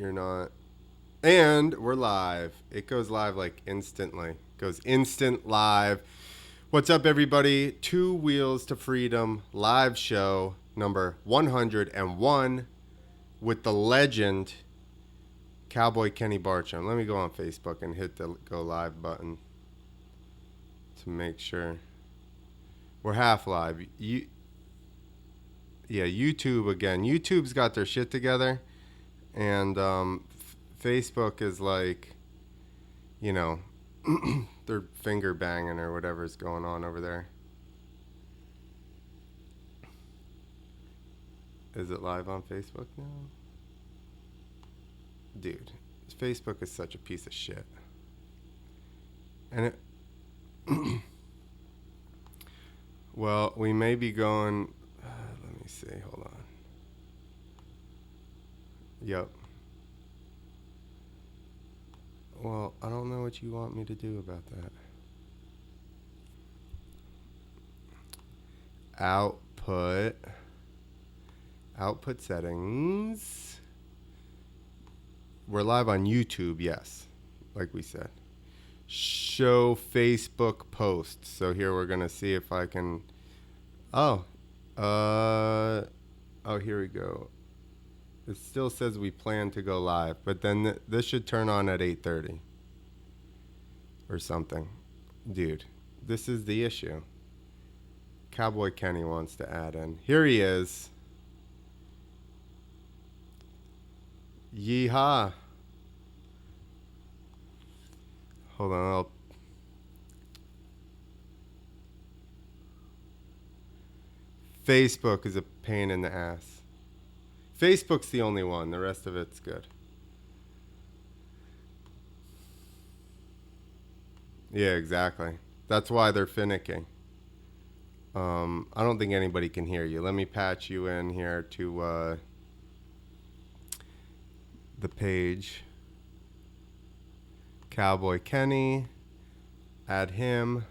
You're not. And we're live. It goes live like instantly. Goes instant live. What's up, everybody? Two Wheels to Freedom live show number 101 with the legend Cowboy Kenny Bartram. Let me go on Facebook and hit the go live button to make sure. We're half live. YouTube again. YouTube's got their shit together, and Facebook is like, you know, they're finger banging or whatever's going on over there. Is it live on Facebook now? Dude, Facebook is such a piece of shit. And it well, we may be going let me see, hold on. Yep. Well, I don't know what you want me to do about that. Output settings. We're live on YouTube, yes, like we said. Show Facebook posts. So here we're gonna see if I can. Oh, here we go. It still says we plan to go live, but then this should turn on at 8:30 or something. Dude, this is the issue. Cowboy Kenny wants to add in. Here he is. Yeehaw. Hold on. Facebook is a pain in the ass. Facebook's the only one. The rest of it's good. Yeah, exactly. That's why they're finicky. I don't think anybody can hear you. Let me patch you in here to the page. Cowboy Kenny. Add him.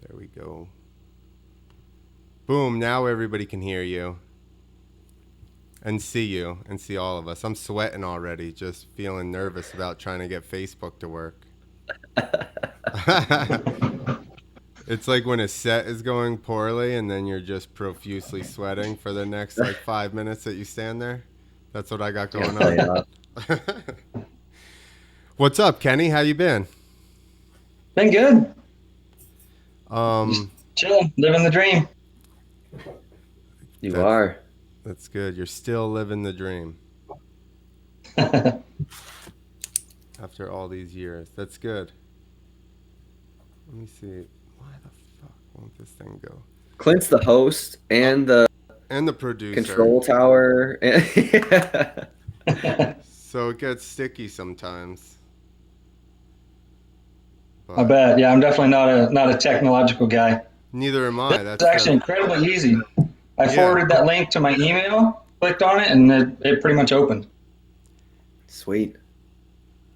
There we go. Boom, now everybody can hear you and see all of us. I'm sweating already, just feeling nervous about trying to get Facebook to work. It's like when a set is going poorly and then you're just profusely sweating for the next like 5 minutes that you stand there. That's what I got going on. What's up, Kenny? How you been? Been good. Just chilling, living the dream. You are. That's good. You're still living the dream. After all these years. That's good. Let me see. Why the fuck won't this thing go? Clint's the host and the producer. Control tower. So it gets sticky sometimes. But I bet. Yeah, I'm definitely not a technological guy. Neither am I. That's actually incredibly easy. I forwarded that link to my email, clicked on it, and it pretty much opened. Sweet.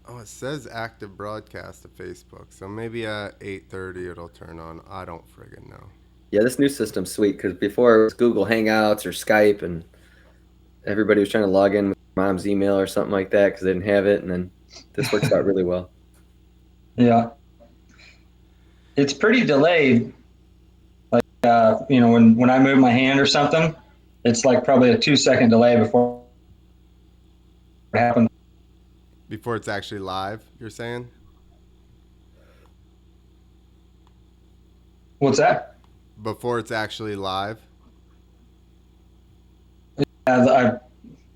Oh, it says active broadcast to Facebook, so maybe at 8:30 it'll turn on. I don't friggin' know. Yeah, this new system's sweet because before it was Google Hangouts or Skype, and everybody was trying to log in with mom's email or something like that because they didn't have it, and then this works out really well. Yeah. It's pretty delayed. Like, when I move my hand or something, it's like probably a 2-second delay before it happens. Before it's actually live, you're saying? What's that? Before it's actually live? Yeah,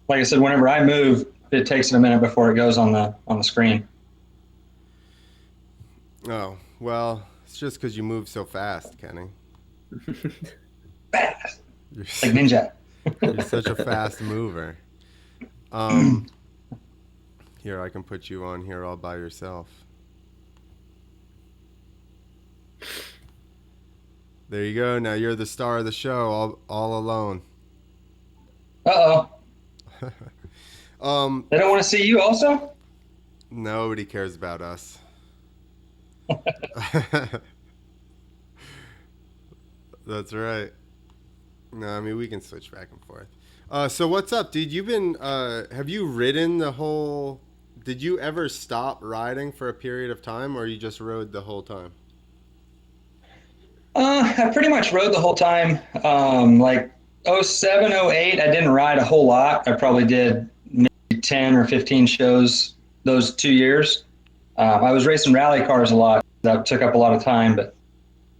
like I said, whenever I move, it takes it a minute before it goes on the screen. Oh, well, it's just because you move so fast, Kenny. Fast. Like ninja. You're such a fast mover. Here, I can put you on here all by yourself. There you go. Now you're the star of the show, all alone. Uh-oh. They don't want to see you also? Nobody cares about us. That's right. No, I mean we can switch back and forth. So what's up, dude? You've been have you ridden the whole? Did you ever stop riding for a period of time, or you just rode the whole time? I pretty much rode the whole time. Like '07, '08, I didn't ride a whole lot. I probably did maybe 10 or 15 shows those 2 years. I was racing rally cars a lot. That took up a lot of time, but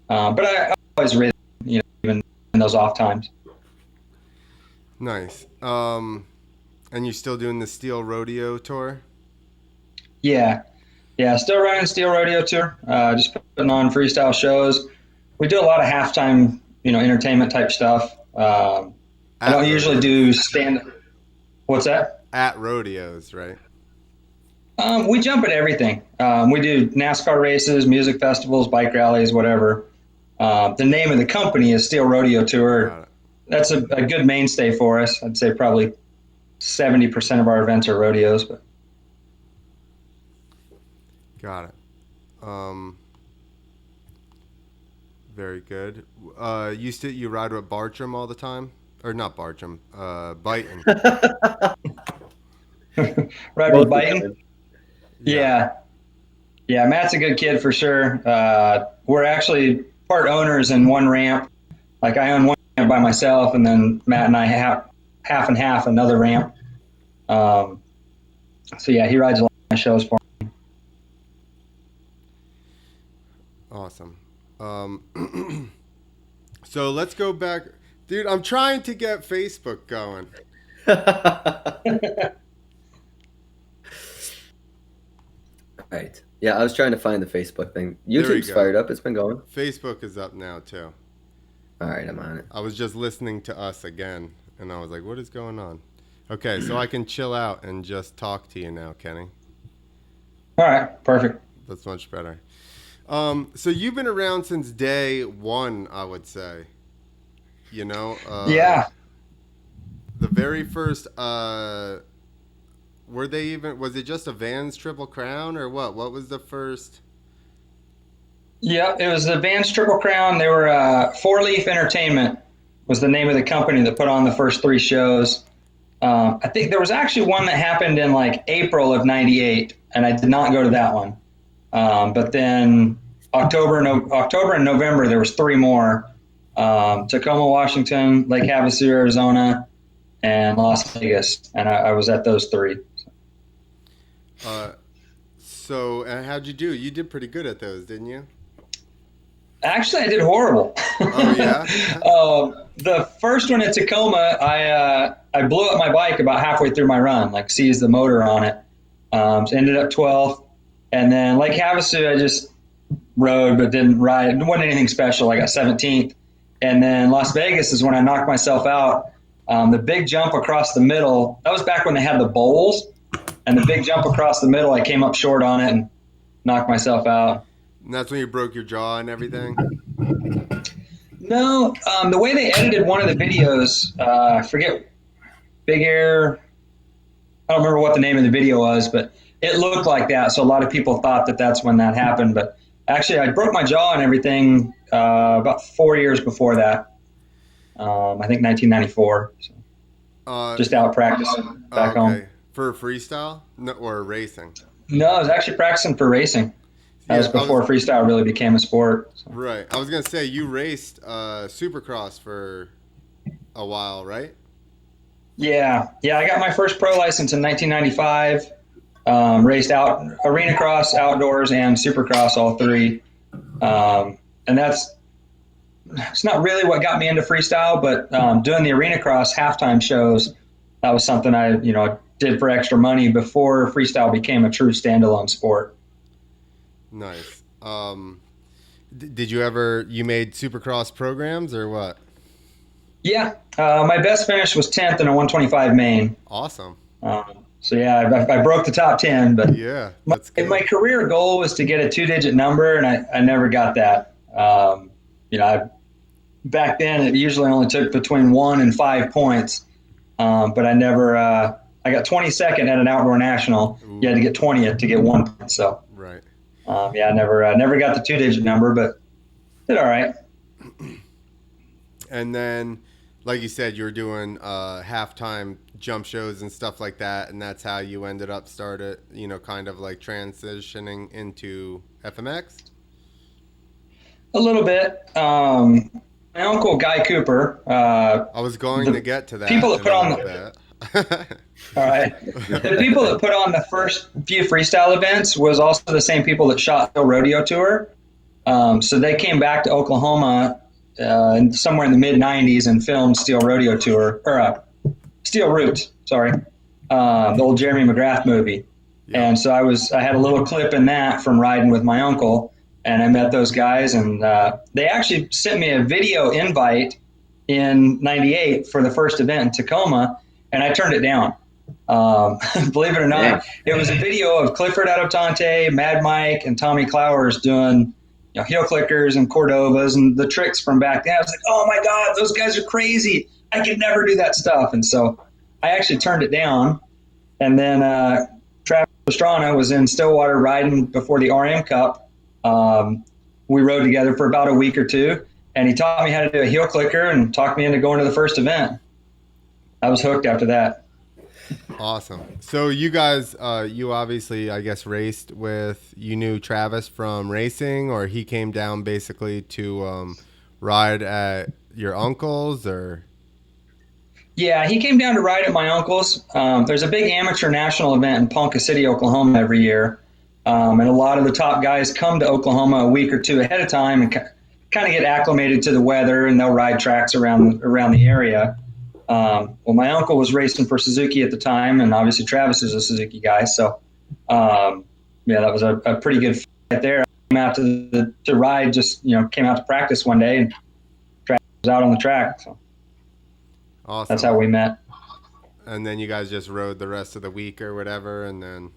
I always raced, even in those off times. Nice. And you're still doing the Steel Rodeo tour? Yeah, yeah. Still running Steel Rodeo tour. Just putting on freestyle shows. We do a lot of halftime, entertainment type stuff. I At don't usually rodeos. do stand. What's that? At rodeos, right? We jump at everything. We do NASCAR races, music festivals, bike rallies, whatever. The name of the company is Steel Rodeo Tour. Got it. That's a good mainstay for us. I'd say probably 70% of our events are rodeos. But Got it. Very good. You ride with Bartram all the time, or not Bartram? Biting. ride with Most of the biting. time. Yeah, yeah. Matt's a good kid for sure. We're actually part owners in one ramp. Like I own one ramp by myself, and then Matt and I have half and half another ramp. Um, so yeah, he rides a lot of my shows for me. Awesome. So let's go back, dude. I'm trying to get Facebook going. Right. Yeah, I was trying to find the Facebook thing. There we YouTube's go. fired up. It's been going. Facebook is up now too. All right, I'm on it. I was just listening to us again, and I was like, "What is going on?" Okay, so I can chill out and just talk to you now, Kenny. All right, perfect. That's much better. So you've been around since day one, I would say. Yeah, The very first. Were they even? Was it just a Vans Triple Crown or what? What was the first? yeah. It was the Vans Triple Crown. They were Four Leaf Entertainment was the name of the company that put on the first three shows. I think there was actually one that happened in like April of '98, and I did not go to that one. But then October and November, there was three more: Tacoma, Washington, Lake Havasu, Arizona, and Las Vegas. And I was at those three. So how'd you do? You did pretty good at those, didn't you? Actually, I did horrible. Oh yeah. The first one at Tacoma, I blew up my bike about halfway through my run, like seized the motor on it. So ended up 12th. And then Lake Havasu, I just rode but didn't ride. It wasn't anything special. I got 17th. And then Las Vegas is when I knocked myself out. The big jump across the middle, that was back when they had the bowls. And the big jump across the middle, I came up short on it and knocked myself out. And that's when you broke your jaw and everything. No, the way they edited one of the videos, I forget, Big Air, I don't remember what the name of the video was, but it looked like that. So a lot of people thought that that's when that happened. But actually, I broke my jaw and everything about 4 years before that. I think 1994. So just out practicing back home. For freestyle or racing? No, I was actually practicing for racing. That was before freestyle really became a sport. So. Right. I was going to say, you raced Supercross for a while, right? Yeah. I got my first pro license in 1995. Raced out arena cross, outdoors, and Supercross, all three. And it's not really what got me into freestyle, but doing the arena cross halftime shows, that was something I did for extra money before freestyle became a true standalone sport. Nice. Did you made Supercross programs or what? Yeah. My best finish was 10th in a 125 main. Awesome. So yeah, I broke the top 10, but yeah, that's good. My career goal was to get a 2-digit number, and I never got that. Back then it usually only took between 1 and 5 points, but I never. I got 22nd at an outdoor national. Ooh. You had to get 20th to get 1 point. So right. Yeah, I never got the 2-digit number, but did all right. And then, like you said, you were doing halftime jump shows and stuff like that, and that's how you ended up started, kind of like transitioning into FMX. A little bit. My uncle Guy Cooper. I was going to The get to people that that in put a on little the bit. all right, the people that put on the first few freestyle events was also the same people that shot the rodeo tour. So they came back to Oklahoma somewhere in the mid '90s and filmed Steel Rodeo Tour or Steel Roots. Sorry, the old Jeremy McGrath movie. Yep. And so I had a little clip in that from riding with my uncle, and I met those guys, and they actually sent me a video invite in '98 for the first event in Tacoma, and I turned it down. Believe it or Dang. not, it was a video of Clifford Adoptante, Mad Mike, and Tommy Clowers doing heel clickers and Cordovas and the tricks from back then. I was like, oh my God, those guys are crazy. I could never do that stuff. And so I actually turned it down. And then Travis Pastrana was in Stillwater riding before the RM Cup. We rode together for about a week or two, and he taught me how to do a heel clicker and talked me into going to the first event. I was hooked after that. Awesome. So you guys, you obviously, I guess, raced with, you knew Travis from racing, or he came down basically to ride at your uncle's, or? Yeah, he came down to ride at my uncle's. There's a big amateur national event in Ponca City, Oklahoma every year. And a lot of the top guys come to Oklahoma a week or two ahead of time and kind of get acclimated to the weather, and they'll ride tracks around the area. Well, my uncle was racing for Suzuki at the time, and obviously Travis is a Suzuki guy. So, yeah, that was a pretty good fight there. I came out to ride, just came out to practice one day, and Travis was out on the track. So Awesome. that's how we met. And then you guys just rode the rest of the week or whatever, and then.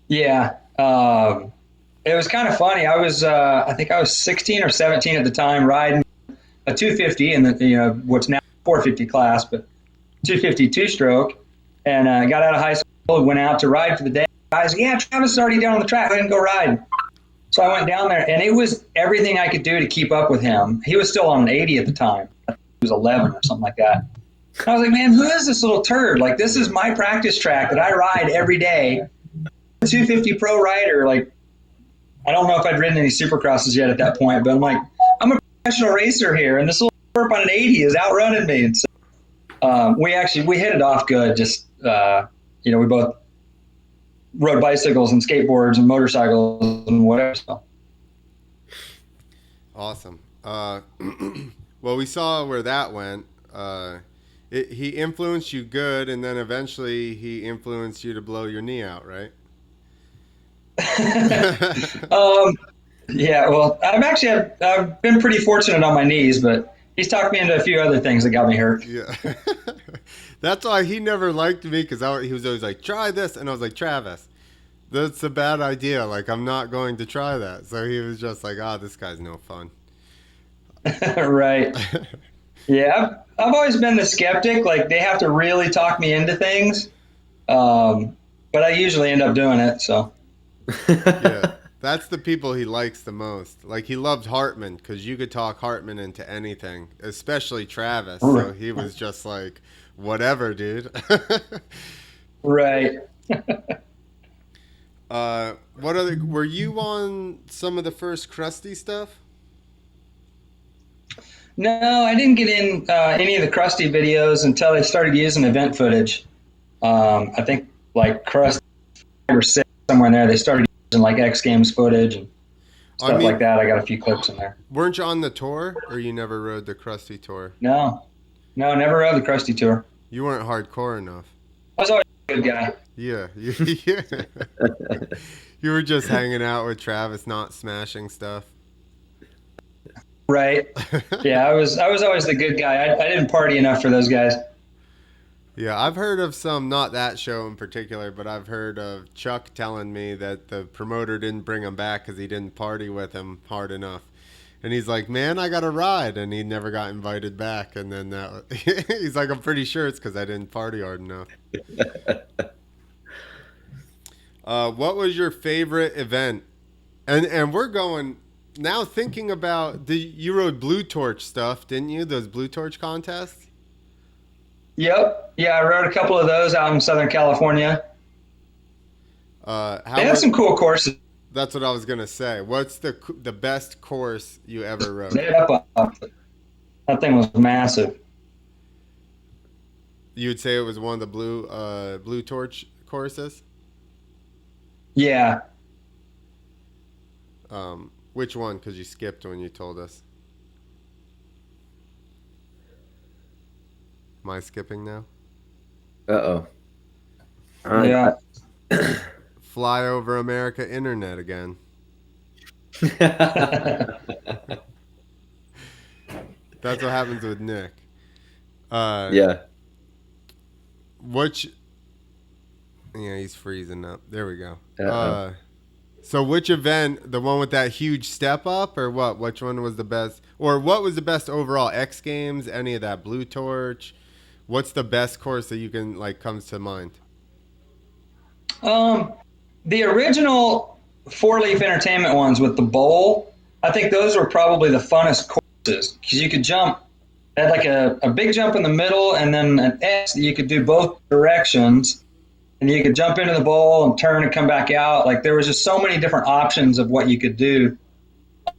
Yeah, it was kind of funny. I think I was 16 or 17 at the time, riding a 250 in the what's now 450 class, but 250 two-stroke, and got out of high school and went out to ride for the day. I was like, yeah, Travis is already down on the track. I didn't go ride. So I went down there, and it was everything I could do to keep up with him. He was still on an 80 at the time. He was 11 or something like that. I was like, man, who is this little turd? Like, this is my practice track that I ride every day. 250 pro rider. Like, I don't know if I'd ridden any supercrosses yet at that point, but I'm like, I'm a professional racer here, and this little perp on an 80 is outrunning me. And so we hit it off good. Just we both rode bicycles and skateboards and motorcycles and whatever. So. Awesome. Well, we saw where that went. He influenced you good, and then eventually he influenced you to blow your knee out, right? Yeah, well, I've been pretty fortunate on my knees, but he's talked me into a few other things that got me hurt. Yeah. That's why he never liked me, because he was always like, try this. And I was like, Travis, that's a bad idea. Like, I'm not going to try that. So he was just like, this guy's no fun. Right. Yeah, I've always been the skeptic. Like, they have to really talk me into things. But I usually end up doing it, so. Yeah, that's the people he likes the most. Like, he loved Hartman because you could talk Hartman into anything, especially Travis. So he was just like, whatever, dude. Right. Were you on some of the first Krusty stuff? No, I didn't get in any of the Krusty videos until they started using event footage. I think like Krusty 5 or 6, somewhere in there, they started using like X Games footage and stuff like that. I got a few clips in there. Weren't you on the tour, or you never rode the Krusty tour? No, never rode the Krusty tour. You weren't hardcore enough. I was always a good guy. Yeah. You were just hanging out with Travis, not smashing stuff. Right. Yeah, I was always the good guy. I didn't party enough for those guys. Yeah, I've heard of some, not that show in particular, but I've heard of Chuck telling me that the promoter didn't bring him back because he didn't party with him hard enough. And he's like, man, I got a ride. And he never got invited back. And then he's like, I'm pretty sure it's because I didn't party hard enough. What was your favorite event And we're going now thinking about you rode Blue Torch stuff, didn't you? Those Blue Torch contests. Yep. Yeah, I rode a couple of those out in Southern California. They How had were? some cool courses. That's what I was gonna say. What's the best course you ever rode? They had up. That thing was massive. You would say it was one of the Blue Torch courses. Yeah. Which one? Because you skipped when you told us. Am I skipping now? Uh-oh. Yeah. Fly over America internet again. That's what happens with Nick. Yeah. Which? Yeah, he's freezing up. There we go. Uh-oh. So which event? The one with that huge step up, or what? Which one was the best? Or what was the best overall? X Games? Any of that? Blue Torch? What's the best course that you can comes to mind? The original Four Leaf Entertainment ones with the bowl, I think those were probably the funnest courses because you could jump. They had like a big jump in the middle and then an X that you could do both directions. And you could jump into the bowl and turn and come back out. Like there was just so many different options of what you could do.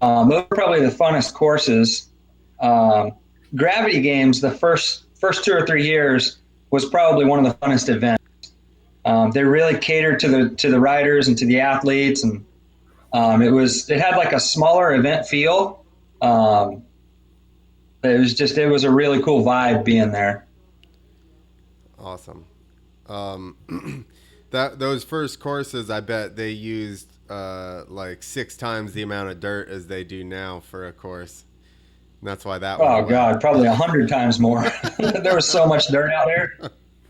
Those were probably the funnest courses. Gravity Games, the first 2 or 3 years, was probably one of the funnest events. They really catered to the riders and to the athletes, and it had like a smaller event feel. It was a really cool vibe being there. Awesome. Those first courses, I bet they used like 6 times the amount of dirt as they do now for a course. And that's why that. Oh God, probably 100 times more. There was so much dirt out there,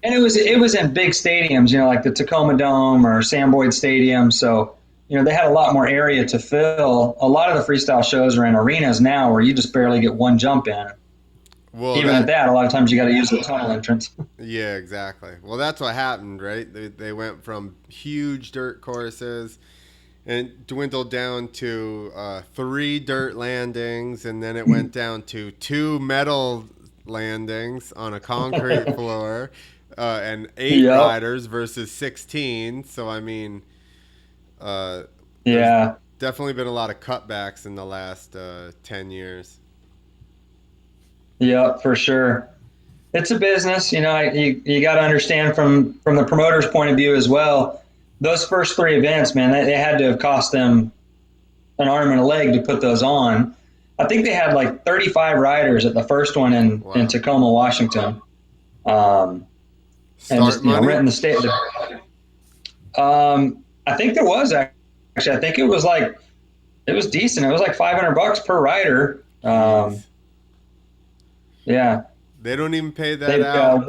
and it was in big stadiums, like the Tacoma Dome or Samboyd Stadium. So they had a lot more area to fill. A lot of the freestyle shows are in arenas now where you just barely get one jump in. Well, even at that, a lot of times you got to use the tunnel entrance. Yeah, exactly. Well, that's what happened, right? They went from huge dirt courses and dwindled down to 3 dirt landings, and then it went down to 2 metal landings on a concrete floor, and 8 riders versus 16. So, I mean, yeah, definitely been a lot of cutbacks in the last 10 years. Yeah, for sure. It's a business, you got to understand from the promoter's point of view as well. Those first 3 events, man, they had to have cost them an arm and a leg to put those on. I think they had like 35 riders at the first one in Tacoma, Washington. And just renting the state. I think there was actually. I think it was decent. It was like $500 per rider. Yeah. They don't even pay that out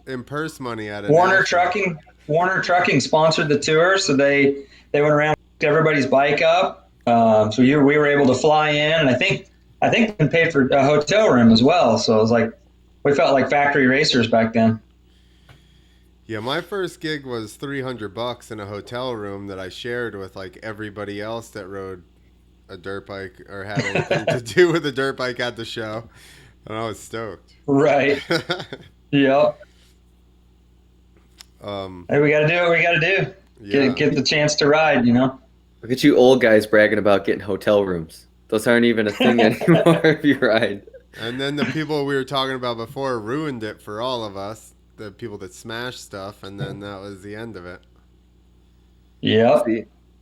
in purse money at it. Warner Trucking sponsored the tour, so they went around, picked everybody's bike up. So we were able to fly in, and I think they paid for a hotel room as well. So it was like we felt like factory racers back then. Yeah, my first gig was $300 in a hotel room that I shared with like everybody else that rode a dirt bike or had anything to do with a dirt bike at the show. And I was stoked. Right. Yep. Hey, we got to do what we got to do. Yeah. Get the chance to ride, Look at you old guys bragging about getting hotel rooms. Those aren't even a thing anymore if you ride. And then the people we were talking about before ruined it for all of us. The people that smashed stuff, and then that was the end of it. Yeah.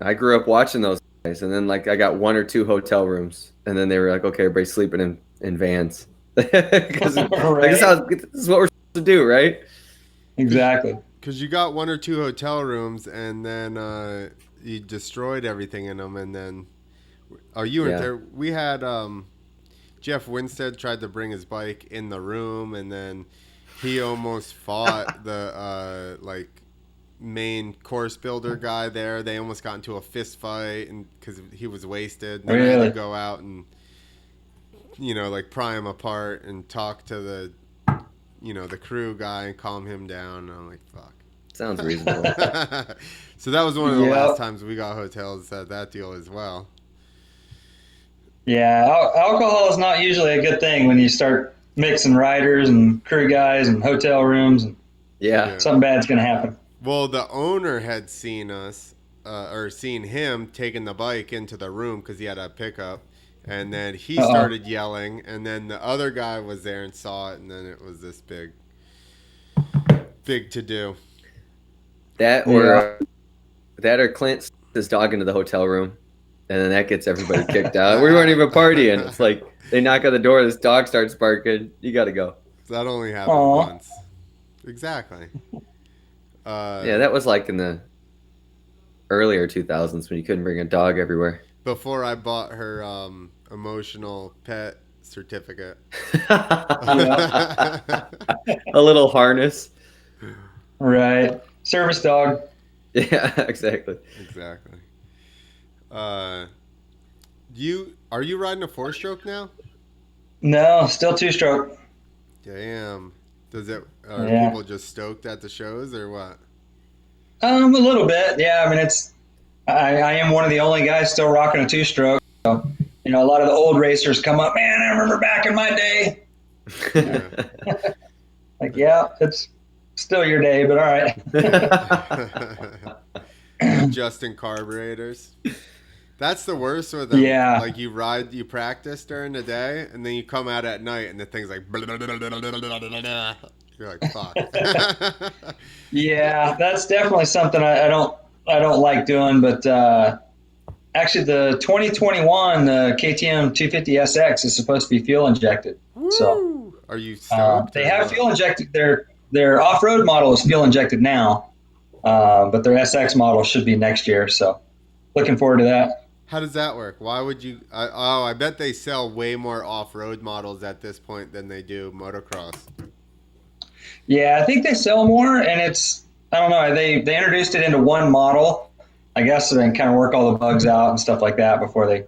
I grew up watching those guys, and then I got 1 or 2 hotel rooms, and then they were like, okay, everybody's sleeping in vans. Because right. this is what we're supposed to do, right? Exactly. Because you got 1 or 2 hotel rooms, and then you destroyed everything in them, and then you weren't there. We had Jeff Winstead tried to bring his bike in the room, and then he almost fought the main course builder guy there. They almost got into a fist fight, and because he was wasted, and they had to go out and pry him apart and talk to the crew guy and calm him down. And I'm like, fuck. Sounds reasonable. So that was one of the Yep. last times we got hotels that deal as well. Yeah, alcohol is not usually a good thing when you start mixing riders and crew guys and hotel rooms, and Yeah. something bad's going to happen. Well, the owner had seen us, or seen him taking the bike into the room because he had a pickup, and then he Uh-oh. started yelling, and then the other guy was there and saw it, and then it was this big to do. That or Clint sends his dog into the hotel room, and then that gets everybody kicked out. We weren't even partying. It's like they knock on the door, this dog starts barking. You got to go. That only happened Aw. once. Exactly. Yeah, that was like in the earlier 2000s when you couldn't bring a dog everywhere. Before I bought her emotional pet certificate. A little harness. Right. Service dog. Yeah, exactly. Exactly. Are you riding a 4-stroke now? No, still 2-stroke. Damn. Are Yeah. people just stoked at the shows or what? A little bit. Yeah, I mean, I am one of the only guys still rocking a 2-stroke. So, a lot of the old racers come up, man, I remember back in my day. Yeah. Like, yeah, it's still your day, but all right. Adjusting carburetors. That's the worst with them. Yeah. Like you practice during the day, and then you come out at night, and the thing's like. You're like, fuck. Yeah, that's definitely something I don't like doing. But actually, the 2021 KTM 250SX is supposed to be fuel injected. So Woo! Are you stoked? they or have what? fuel injected. Their off-road model is fuel injected now, but their SX model should be next year. So looking forward to that. How does that work? Why would you? I bet they sell way more off-road models at this point than they do motocross. Yeah, I think they sell more, and I don't know. They introduced it into one model, I guess, so they can kind of work all the bugs out and stuff like that before they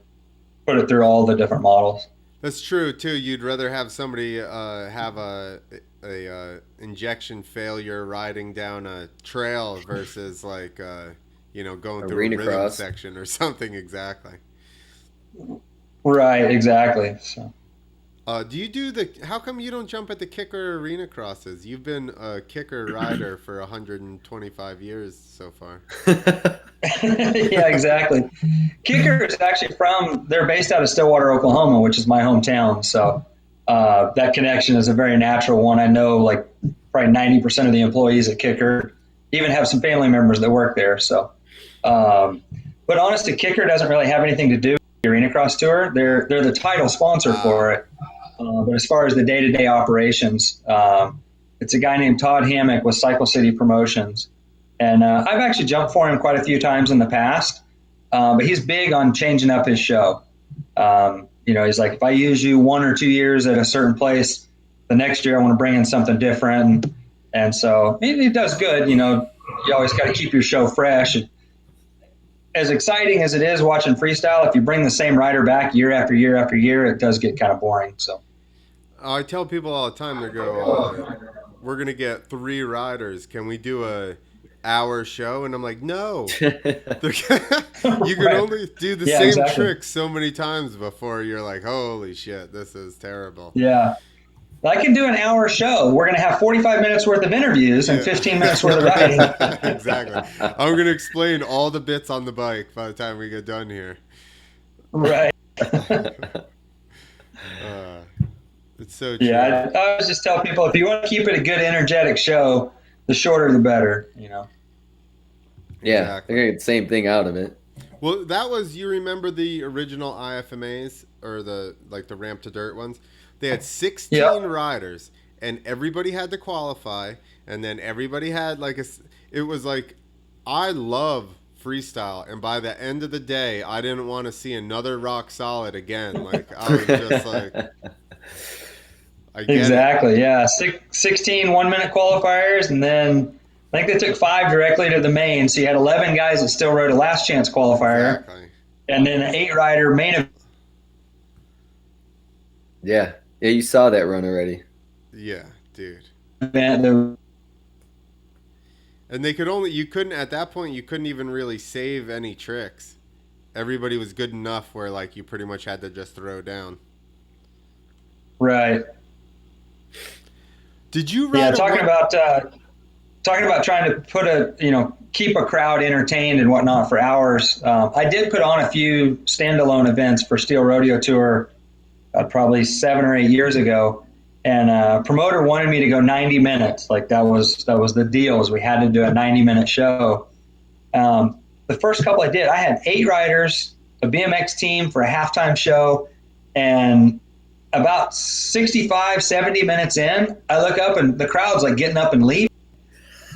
put it through all the different models. That's true too. You'd rather have somebody have a injection failure riding down a trail versus like going through Arena a rhythm cross. section or something. Exactly. Right, exactly. So. Do you do how come you don't jump at the kicker arena crosses? You've been a kicker rider for 125 years so far. Yeah, exactly. Kicker is actually they're based out of Stillwater, Oklahoma, which is my hometown. So that connection is a very natural one. I know like probably 90% of the employees at Kicker, even have some family members that work there. So, but honestly, Kicker doesn't really have anything to do with the Arena Cross Tour. They're the title sponsor for it. But as far as the day-to-day operations, it's a guy named Todd Hammock with Cycle City Promotions. And I've actually jumped for him quite a few times in the past, but he's big on changing up his show. He's like, if I use you 1 or 2 years at a certain place, the next year I want to bring in something different. And so he does good. You always got to keep your show fresh. As exciting as it is watching freestyle, if you bring the same rider back year after year after year, it does get kind of boring. So I tell people all the time, they go, we're going to get 3 riders. Can we do a hour show? And I'm like, no. You can only do the same trick so many times before you're like, holy shit, this is terrible. Yeah. I can do an hour show. We're going to have 45 minutes worth of interviews and 15 minutes worth of riding. Exactly. I'm going to explain all the bits on the bike by the time we get done here. Right. It's so true. Yeah, I always just tell people, if you want to keep it a good, energetic show, the shorter the better, Yeah, Exactly. they're going to get the same thing out of it. Well, that was, you remember the original IFMAs or the ramp to dirt ones? They had 16 riders, and everybody had to qualify, and then everybody had it was like, I love freestyle, and by the end of the day, I didn't want to see another Rock Solid again. Like, I was just like, I get exactly. it. Yeah. 16 1-minute qualifiers, and then I think they took 5 directly to the main. So you had 11 guys that still rode a last chance qualifier, Exactly. and then an 8-rider main event. Yeah, you saw that run already. Yeah, dude. And you couldn't, at that point, you couldn't even really save any tricks. Everybody was good enough where, like, you pretty much had to just throw down. Right. Did you Yeah, ride talking about trying to keep a crowd entertained and whatnot for hours. I did put on a few standalone events for Steel Rodeo Tour probably 7 or 8 years ago, and promoter wanted me to go 90 minutes. Like that was the deal. Was we had to do a 90-minute show. The first couple I did, I had 8 riders, a BMX team for a halftime show, and about 65, 70 minutes in, I look up and the crowd's like getting up and leaving.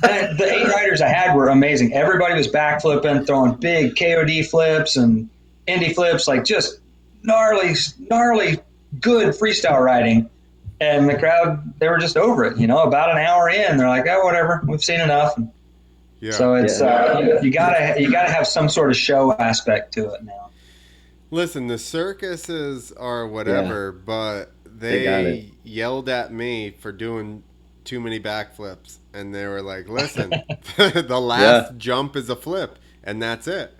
And the 8 riders I had were amazing. Everybody was backflipping, throwing big KOD flips and Indy flips, like just gnarly, good freestyle riding. And the crowd, they were just over it. About an hour in, they're like, "Oh, whatever, we've seen enough." And Yeah. so it's you gotta have some sort of show aspect to it now. Listen, the circuses are whatever, but they yelled at me for doing too many backflips, and they were like, "Listen, the last jump is a flip, and that's it.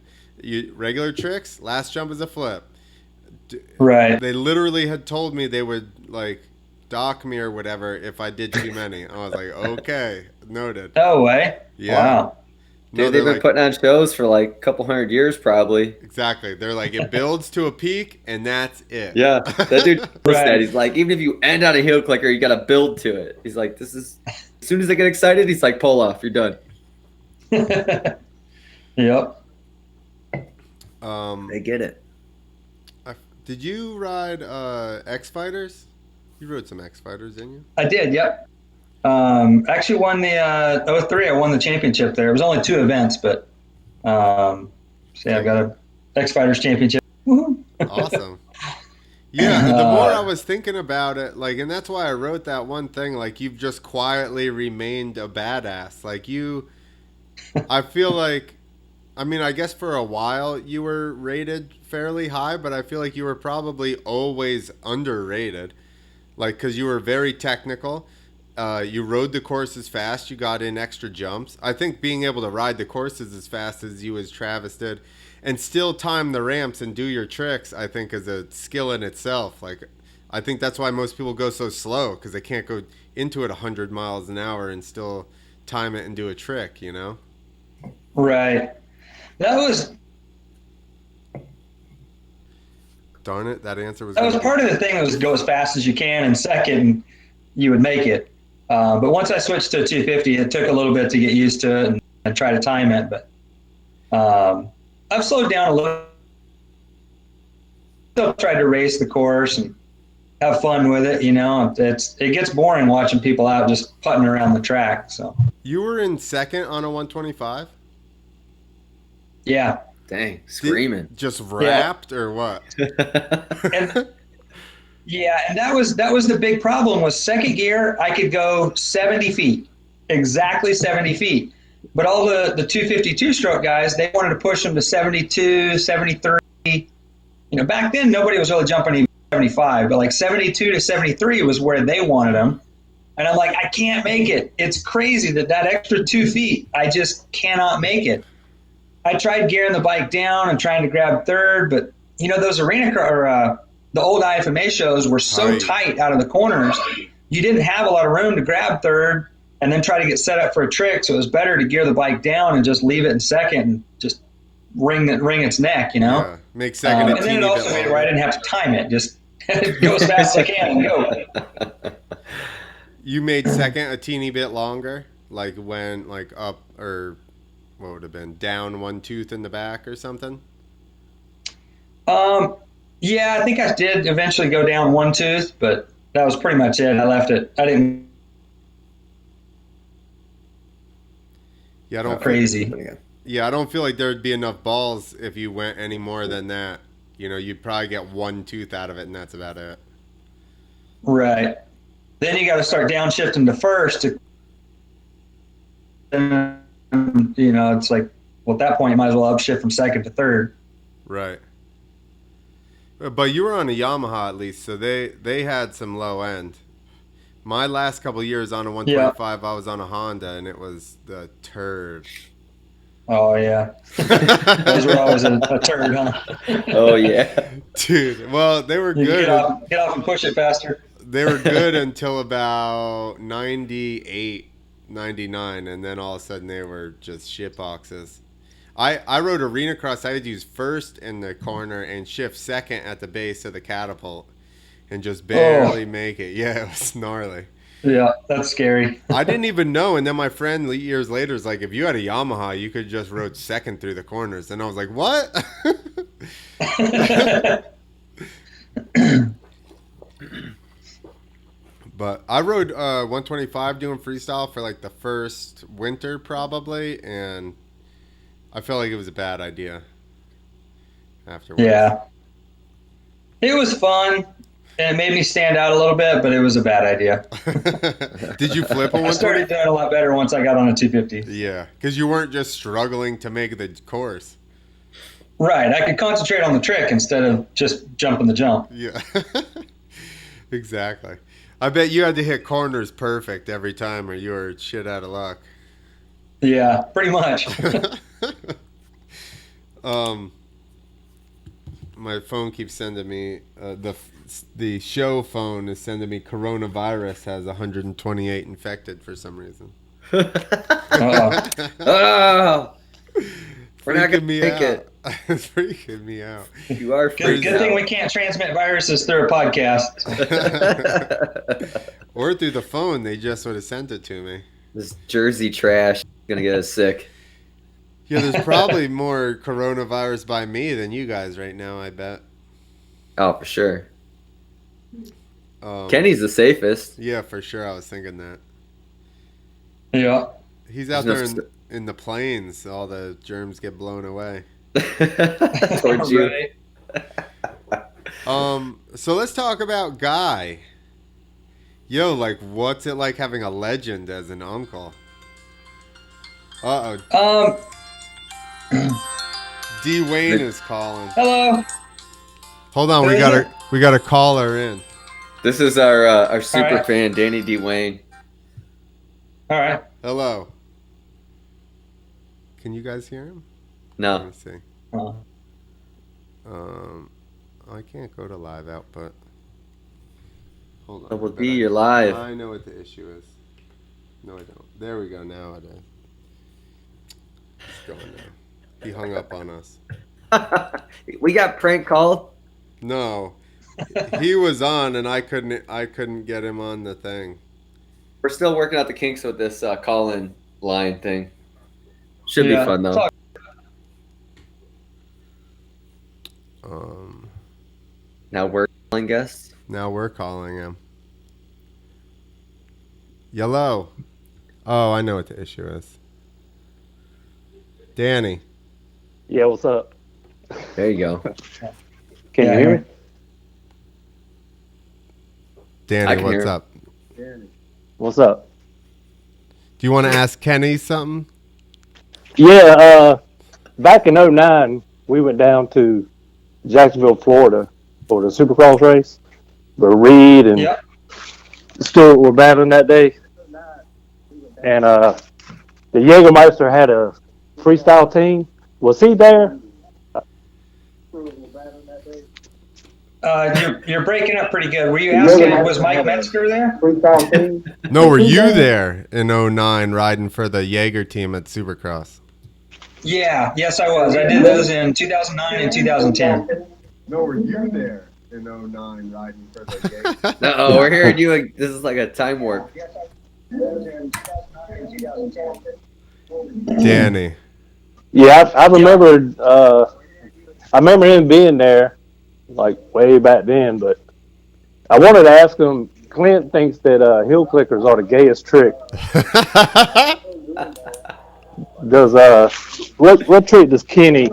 Regular tricks, last jump is a flip." Right. They literally had told me they would like dock me or whatever if I did too many. I was like, "Okay, noted." No way. Yeah. Wow. Dude, they've been putting on shows for like a couple hundred years, probably. Exactly. They're like, it builds to a peak, and that's it. Yeah, that dude said, he's like, even if you end on a heel clicker, you got to build to it. He's like, this is, as soon as they get excited, he's like, pull off, you're done. Yep. They get it. Did you ride X Fighters? You rode some X Fighters, didn't you? I did, yep. Actually won the 03. I won the championship there. It was only 2 events, but I got a X Fighters championship. Woo-hoo. Awesome. Yeah, the more I was thinking about it, like, and that's why I wrote that one thing, like, you've just quietly remained a badass. Like, I feel like, I mean, I guess for a while you were rated fairly high, but I feel like you were probably always underrated. Like, because you were very technical. You rode the courses fast. You got in extra jumps. I think being able to ride the courses as fast as you as Travis did and still time the ramps and do your tricks, I think is a skill in itself. Like, I think that's why most people go so slow, because they can't go into it 100 miles an hour and still time it and do a trick, you know? Right. That was Darn it, that answer was part of the thing was go as fast as you can, and second, you would make it. But once I switched to 250, it took a little bit to get used to it and try to time it. But I've slowed down a little. Still tried to race the course and have fun with it. It gets boring watching people out just putting around the track. So you were in second on a 125? Yeah. Dang, screaming. Just wrapped or what? And that was the big problem. Was second gear, I could go 70 feet, exactly 70 feet. But all the 252 stroke guys, they wanted to push them to 72, 73. Back then nobody was really jumping even 75, but like 72 to 73 was where they wanted them. And I'm like, I can't make it. It's crazy that extra 2 feet, I just cannot make it. I tried gearing the bike down and trying to grab third, but those the old IFMA shows were so tight out of the corners, you didn't have a lot of room to grab third and then try to get set up for a trick. So it was better to gear the bike down and just leave it in second and just wring its neck, Yeah, make second a and then teeny it also bit made it where I didn't have to time it. Just go as fast as I can and go. You made second a teeny bit longer, like when up or what would have been down one tooth in the back or something? Yeah, I think I did eventually go down one tooth, but that was pretty much it. I left it. I didn't. Yeah, I don't crazy. I don't feel like there'd be enough balls if you went any more than that. You'd probably get one tooth out of it, and that's about it. Right. Then you got to start downshifting to first. It's like, well, at that point, you might as well upshift from second to third. Right. But you were on a Yamaha at least, so they had some low end. My last couple years on a 125, I was on a Honda, and it was the turd. Oh, yeah. Those were always a turd, huh? Oh yeah. Dude, well, they were You good. get off and push it faster. They were good until about 98, 99, and then all of a sudden they were just shit boxes. I rode arena cross. I had to use first in the corner and shift second at the base of the catapult and just barely make it. Yeah, it was gnarly. Yeah, that's scary. I didn't even know, and then my friend years later is like, if you had a Yamaha, you could just rode second through the corners. And I was like, what? But I rode 125 doing freestyle for like the first winter probably, and I felt like it was a bad idea afterwards. Yeah. It was fun, and it made me stand out a little bit, but it was a bad idea. Did you flip a 125? I started doing a lot better once I got on a 250. Yeah, because you weren't just struggling to make the course. Right. I could concentrate on the trick instead of just jumping the jump. Yeah. Exactly. I bet you had to hit corners perfect every time or you were shit out of luck. Yeah, pretty much. My phone keeps sending me the show phone is sending me coronavirus has 128 infected for some reason. Oh, we're not gonna make it. It's freaking me out. You are Good thing we can't transmit viruses through a podcast. Or through the phone, they just would have sent it to me. This Jersey trash is gonna get us sick. Yeah, there's probably more coronavirus by me than you guys right now, I bet. Oh, for sure. Kenny's the safest. Yeah, for sure. I was thinking that. Yeah. He's out there in the plains. All the germs get blown away. Towards you. Right. So let's talk about Guy. Yo, like, what's it like having a legend as an uncle? D. Wayne is calling. Hello. Hold on, we got a caller in. This is our super right. fan, Danny D. Wayne. All right. Hello. Can you guys hear him? No. Let me see. I can't go to live output. Hold on. Double D, you're live. I know what the issue is. No, I don't. There we go. Now it is. It's going now. He hung up on us. We got prank called. No, he was on, and I couldn't get him on the thing. We're still working out the kinks with this call-in line thing. Should be fun though. Now we're calling guests. Now we're calling him. Yellow. Oh, I know what the issue is. Danny. Yeah, what's up? There you go. Can you hear me? Danny, what's up? What's up? Do you want to ask Kenny something? Yeah, back in 2009, we went down to Jacksonville, Florida for the Supercross race. But Reed and Stewart were battling that day. And the Jägermeister had a freestyle team. Was he there? You're breaking up pretty good. Were you asking, was Mike Metzger there? No, were you there in 2009 riding for the Jaeger team at Supercross? Yeah, yes, I was. I did those in 2009 and 2010. No, were you there in 2009 riding for the Jaeger? No, we're hearing you. Like, this is like a time warp. Danny. Yeah, I remember. I remember him being there, like way back then. But I wanted to ask him. Clint thinks that hill clickers are the gayest trick. Does what trick does Kenny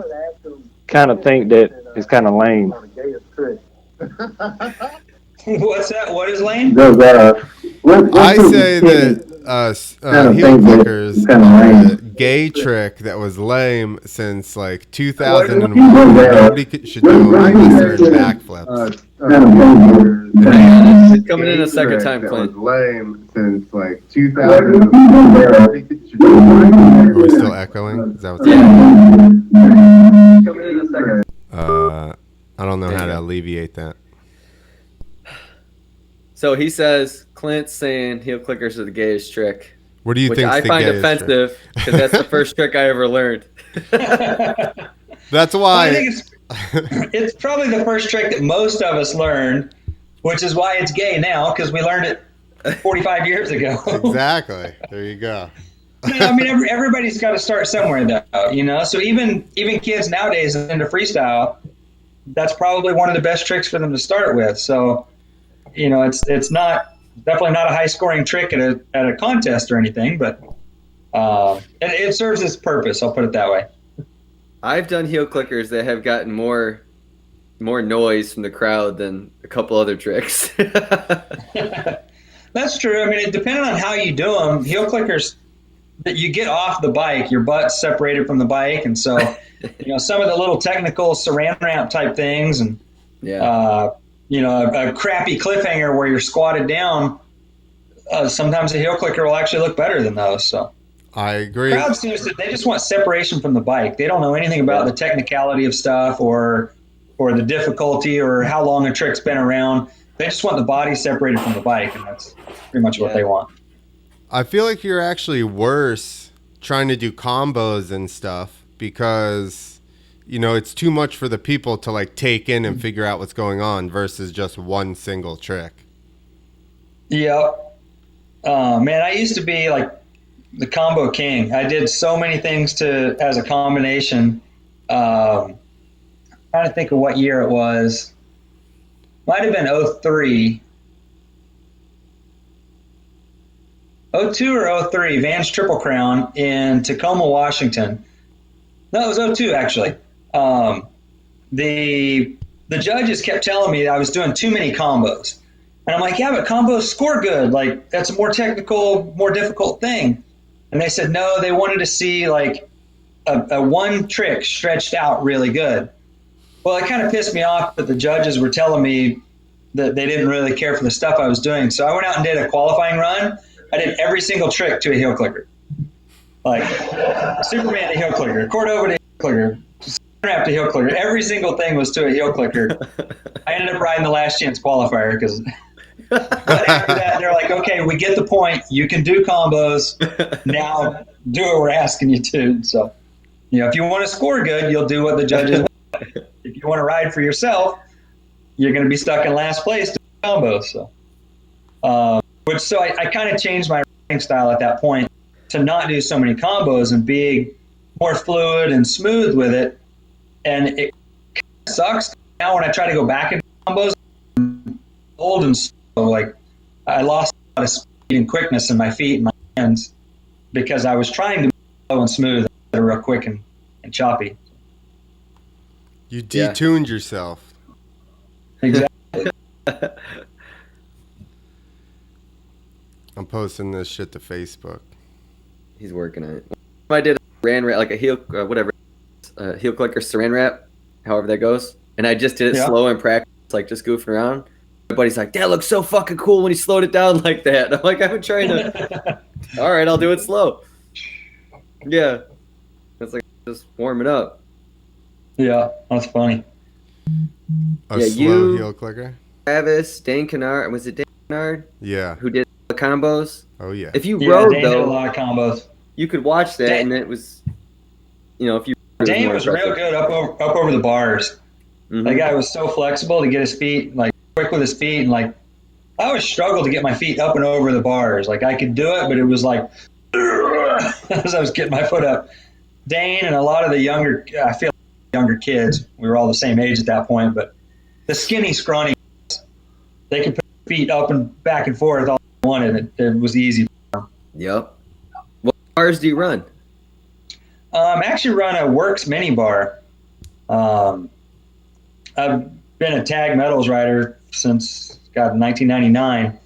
kind of think that is kind of lame? What's that? What is lame? I say that heel flickers are a gay trick that was lame since like 2001. Nobody should do them unless they're in backflips. It's coming in a second time, that Clint. was lame since like 2000. Are we still echoing? Is that what's happening? Coming in a second. I don't know There how you to go. alleviate that. So he says Clint's saying heel clickers are the gayest trick, What do you which think? I find offensive because that's the first trick I ever learned. That's Well, why. I think it's probably the first trick that most of us learned, which is why it's gay now, because we learned it 45 years ago. Exactly. There you go. No, I mean, everybody's got to start somewhere, though, you know? So even kids nowadays into freestyle, that's probably one of the best tricks for them to start with. So, you know, it's definitely not a high-scoring trick at a contest or anything, but it serves its purpose, I'll put it that way. I've done heel clickers that have gotten more noise from the crowd than a couple other tricks. That's true. I mean, depending on how you do them, heel clickers, that you get off the bike, your butt's separated from the bike, and so you know some of the little technical saran wrap type things, and Yeah. you know a crappy cliffhanger where you're squatted down. Sometimes a heel clicker will actually look better than those. So I agree. crowd seems to they just want separation from the bike. They don't know anything about the technicality of stuff or the difficulty or how long a trick's been around. They just want the body separated from the bike, and that's pretty much what they want. I feel like you're actually worse trying to do combos and stuff because, you know, it's too much for the people to like take in and figure out what's going on versus just one single trick. Yeah. Man, I used to be like the combo king. I did so many things as a combination. Trying to think of what year it was. Might have been 03. 02 or 03, Vans Triple Crown in Tacoma, Washington. No, it was 02 actually. The judges kept telling me that I was doing too many combos. And I'm like, yeah, but combos score good. Like, that's a more technical, more difficult thing. And they said, no, they wanted to see like a one trick stretched out really good. Well, it kind of pissed me off that the judges were telling me that they didn't really care for the stuff I was doing. So I went out and did a qualifying run. I did every single trick to a heel clicker. Like Superman to heel clicker, Cordova to heel clicker, Snap to heel clicker. Every single thing was to a heel clicker. I ended up riding the last chance qualifier because after that, they're like, okay, we get the point. You can do combos. Now do what we're asking you to. So, you know, if you want to score good, you'll do what the judges want. If you want to ride for yourself, you're going to be stuck in last place to combos. So, so I kind of changed my riding style at that point to not do so many combos and be more fluid and smooth with it. And it kind of sucks now when I try to go back into combos, I'm old and slow. Like I lost a lot of speed and quickness in my feet and my hands because I was trying to be slow and smooth instead of real quick and choppy. You detuned yourself. Exactly. I'm posting this shit to Facebook. He's working on it. If I did a saran wrap, like a heel, heel clicker saran wrap, however that goes, and I just did it slow in practice, like just goofing around. My buddy's like, that looks so fucking cool when he slowed it down like that. I'm like, I've been trying to. All right, I'll do it slow. Yeah, it's like just warm it up. Yeah, that's funny. A slow heel clicker? Travis, Dane Kennard, was it Dane Kennard? Yeah. Who did the combos? Oh, yeah. If you rode, Dane did a lot of combos. You could watch that, and it was, you know, if you. Dane was real good up over the bars. Mm-hmm. That guy was so flexible to get his feet, like quick with his feet, and like I always struggled to get my feet up and over the bars. Like I could do it, but it was like as I was getting my foot up. Dane and a lot of the younger kids, we were all the same age at that point, but the skinny, scrawny, they could put their feet up and back and forth all they wanted. It was easy. Yep. What bars do you run? I actually run a Works mini bar. I've been a tag metals rider since 1999.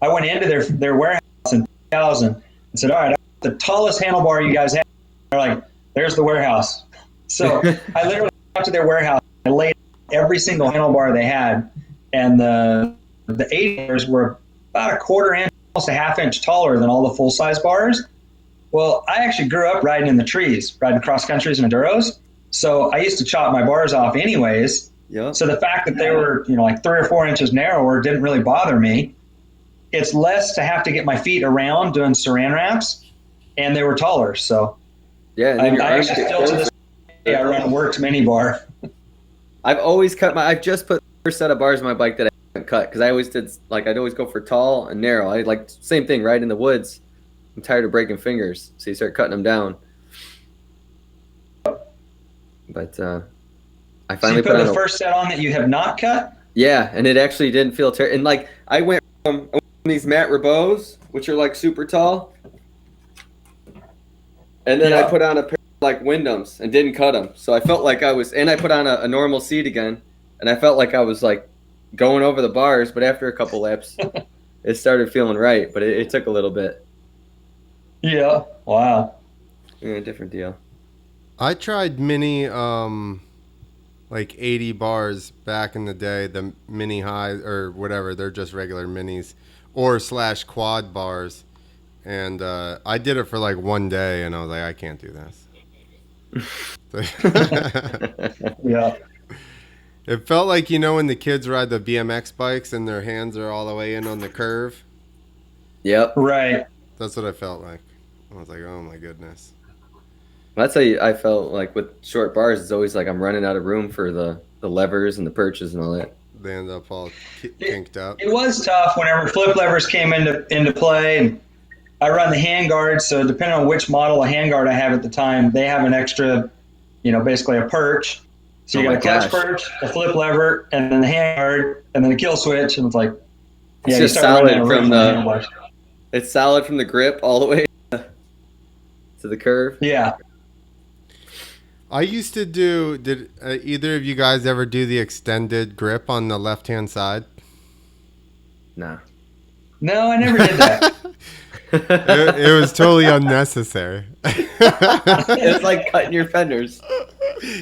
I went into their warehouse in 2000 and said, all right, the tallest handlebar you guys have. They're like, there's the warehouse. So I literally went to their warehouse. I laid every single handlebar they had, and the the 80 bars were about a quarter inch, almost a half inch taller than all the full size bars. Well, I actually grew up riding in the trees, riding cross countries and enduros. So I used to chop my bars off anyways. Yep. So the fact that they were, like 3 or 4 inches narrower didn't really bother me. It's less to have to get my feet around doing saran wraps, and they were taller. So yeah, and I actually still to this day I run a Works mini bar. I've always I've just put the first set of bars on my bike that I haven't cut because I always did, like, I'd always go for tall and narrow. I like same thing, right in the woods. I'm tired of breaking fingers, so you start cutting them down. But I finally put the first set on that you have not cut. Yeah, and it actually didn't feel terrible. And like I went from these Matt Rabeaus, which are like super tall, and then I put on a pair of like Wyndhams and didn't cut them. So I felt like I was, and I put on a normal seat again, and I felt like I was like going over the bars. But after a couple laps, it started feeling right. But it took a little bit. Yeah. Wow. Yeah, different deal. I tried mini, like 80 bars back in the day, the mini high or whatever. They're just regular minis or / quad bars. And I did it for like one day and I was like, I can't do this. Yeah. It felt like, when the kids ride the BMX bikes and their hands are all the way in on the curve. Yep. Right. That's what I felt like. I was like, oh my goodness. That's how I felt like with short bars. It's always like I'm running out of room for the levers and the perches and all that. They end up all kinked up. It was tough whenever flip levers came into play. And I run the handguard, so depending on which model of handguard I have at the time, they have an extra, basically a perch. So you got a clutch perch, a flip lever, and then the handguard, and then a kill switch. And it's like, it's just solid from the. It's solid from the grip all the way to the curve. Yeah. I used to do. Did either of you guys ever do the extended grip on the left-hand side? Nah. No, I never did that. It was totally unnecessary. It's like cutting your fenders.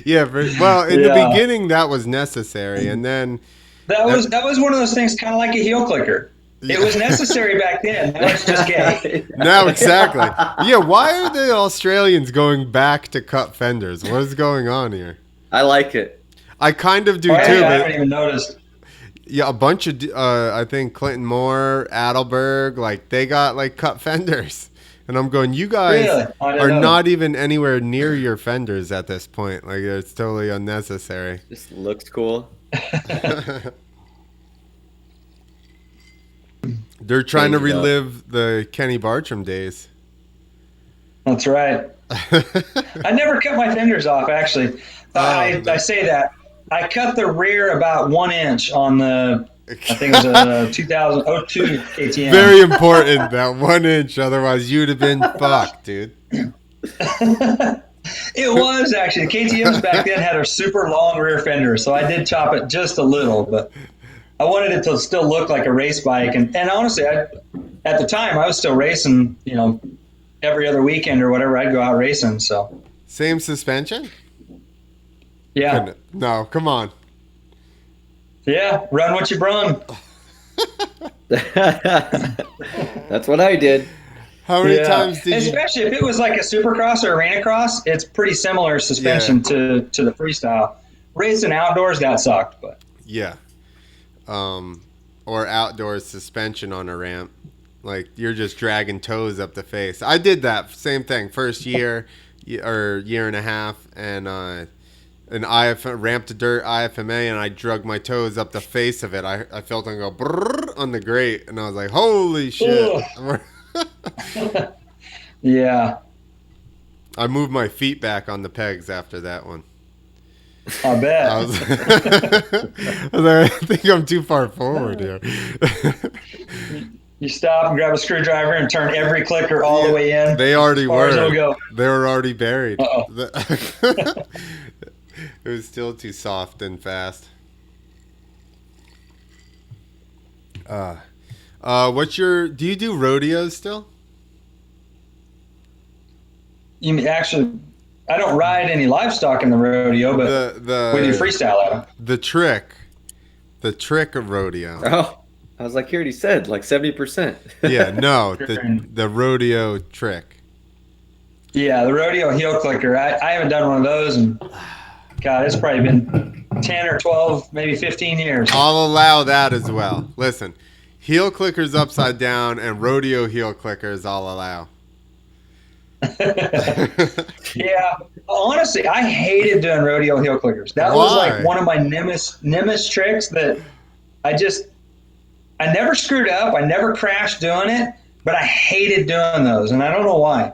Yeah, in the beginning that was necessary, and then that was one of those things, kind of like a heel clicker. It was necessary back then. Now it's just gay. Now, exactly. Yeah, why are the Australians going back to cut fenders? What is going on here? I like it. I kind of do too. I haven't even noticed. Yeah, a bunch of, I think Clinton Moore, Adelberg, like they got like cut fenders. And I'm going, you guys are not even anywhere near your fenders at this point. Like, it's totally unnecessary. Just looks cool. They're trying to relive the Kenny Bartram days. That's right. I never cut my fenders off, actually. I say that. I cut the rear about 1 inch on the, I think it was a 2002 KTM. Very important, that 1 inch. Otherwise, you'd have been fucked, dude. It was, actually. The KTMs back then had a super long rear fender, so I did chop it just a little, but I wanted it to still look like a race bike. And honestly, at the time, I was still racing, every other weekend or whatever. I'd go out racing. So same suspension? Yeah. No, come on. Yeah, run what you brung. That's what I did. How many times did Especially if it was like a supercross or arena cross, it's pretty similar suspension to the freestyle. Racing outdoors, that sucked, but yeah. Or outdoors suspension on a ramp. Like, you're just dragging toes up the face. I did that. Same thing. First year or year and a half, and an ramp to dirt IFMA, and I drug my toes up the face of it. I felt them go brrr on the grate, and I was like, holy shit. Yeah. I moved my feet back on the pegs after that one. I bet. I was like, I think I'm too far forward here. You stop and grab a screwdriver and turn every clicker all the way in. They already were. Go. They were already buried. Uh-oh. It was still too soft and fast. Do you do rodeos still? You mean, actually, I don't ride any livestock in the rodeo, but we do freestyle at them. The trick of rodeo. Oh, I was like, he already said like 70%. Yeah, no, the rodeo trick. Yeah, the rodeo heel clicker. I haven't done one of those, and God, it's probably been 10 or 12, maybe 15 years. I'll allow that as well. Listen, heel clickers upside down and rodeo heel clickers I'll allow. Yeah, honestly, I hated doing rodeo heel clickers. That was like one of my nemesis tricks that I never screwed up. I never crashed doing it, but I hated doing those, and I don't know why.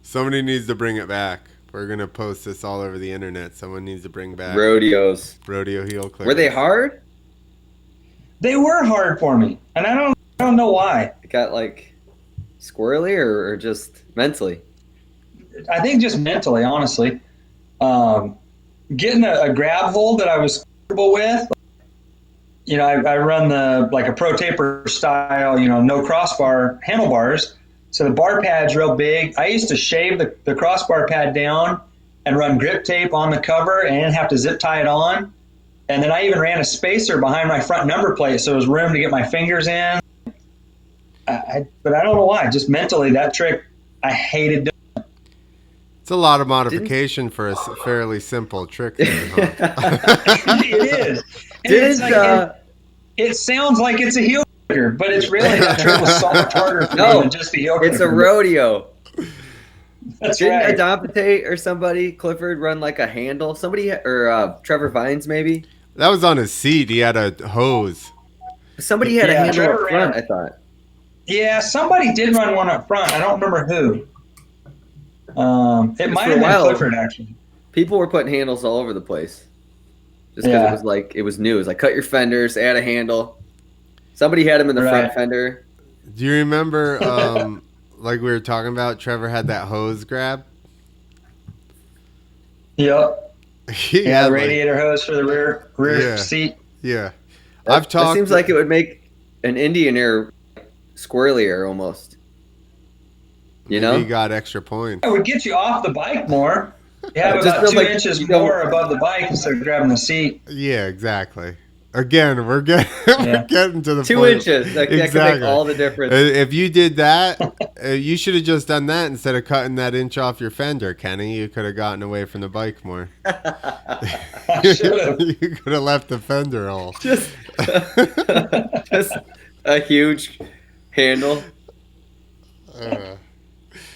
Somebody needs to bring it back. We're going to post this all over the internet. Someone needs to bring back Rodeos. Rodeo heel clickers. Were they hard? They were hard for me, and I don't know why. It got like squirrely or just mentally? I think just mentally, honestly. Getting a grab hold that I was comfortable with. You know, I run a pro taper style, no crossbar handlebars. So the bar pad's real big. I used to shave the crossbar pad down and run grip tape on the cover and have to zip tie it on. And then I even ran a spacer behind my front number plate so there was room to get my fingers in. But I don't know why. Just mentally, that trick, I hated doing. It's a lot of modification for a fairly simple trick there, huh? It is. It sounds like it's a heel clicker, but it's really, that trick was so much harder for me than just a heel clicker. It's a rodeo. That's Didn't right. Adompte or somebody, Clifford, run like a handle? Somebody, or Trevor Vines maybe? That was on his seat. He had a hose. Somebody had a handle Trevor up front, I thought. Yeah, somebody did run one up front. I don't remember who. It might have been Clifford, actually. People were putting handles all over the place. Just because it was like, it was new. It was like, cut your fenders, add a handle. Somebody had them in the front fender. Do you remember, like we were talking about, Trevor had that hose grab? Yep. Yeah, the radiator hose for the rear seat. Yeah. That seems like it would make an Indian air squirrelier almost. You know? He got extra points. It would get you off the bike more. You have about 2 inches more above the bike instead of grabbing the seat. Yeah, exactly. Again, we're getting to the 2 point. inches. That could make all the difference. If you did that, you should have just done that instead of cutting that inch off your fender, Kenny. You could have gotten away from the bike more. You could have left the fender hole. Just a huge handle.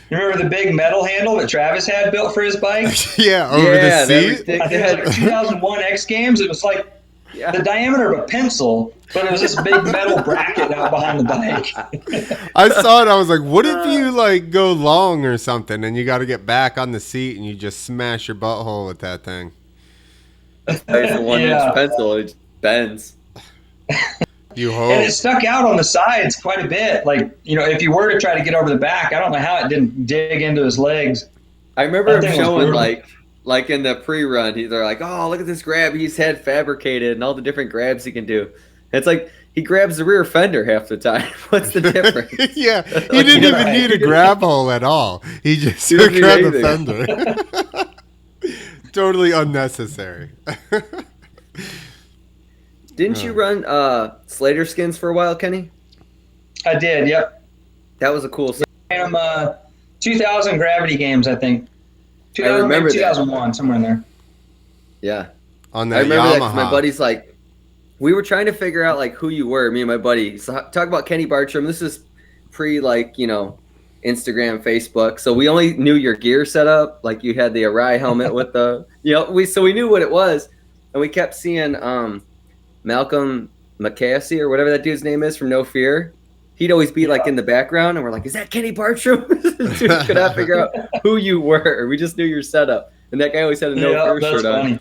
You remember the big metal handle that Travis had built for his bike? Yeah, over the seat? I think it was like 2001 X Games. It was like the diameter of a pencil, but it was this big metal bracket out behind the bike. I saw it. I was like, what if you like go long or something and you got to get back on the seat and you just smash your butthole with that thing? It's a 1 inch pencil. It bends. You hope. And it stuck out on the sides quite a bit. Like, if you were to try to get over the back, I don't know how it didn't dig into his legs. I remember him showing like in the pre-run, they're like, oh, look at this grab he's had fabricated and all the different grabs he can do. It's like he grabs the rear fender half the time. What's the difference? Yeah, he didn't even need a grab hole at all. He just grabbed the fender. Totally unnecessary. Didn't you run Slater skins for a while, Kenny? I did, yep. That was a cool set. I ran them 2000 Gravity Games, I think. I remember 2001, somewhere in there. Yeah. On that I remember Yamaha. that 'cause my buddy's like, we were trying to figure out like who you were, me and my buddy. So talk about Kenny Bartram. This is pre Instagram, Facebook. So we only knew your gear setup. Like you had the Arai helmet with the, we knew what it was. And we kept seeing Malcolm McCasey or whatever that dude's name is from No Fear. He'd always be like in the background, and we're like, "Is that Kenny Bartram?" Dude could not figure out who you were. We just knew your setup, and that guy always had a No Fear shirt on.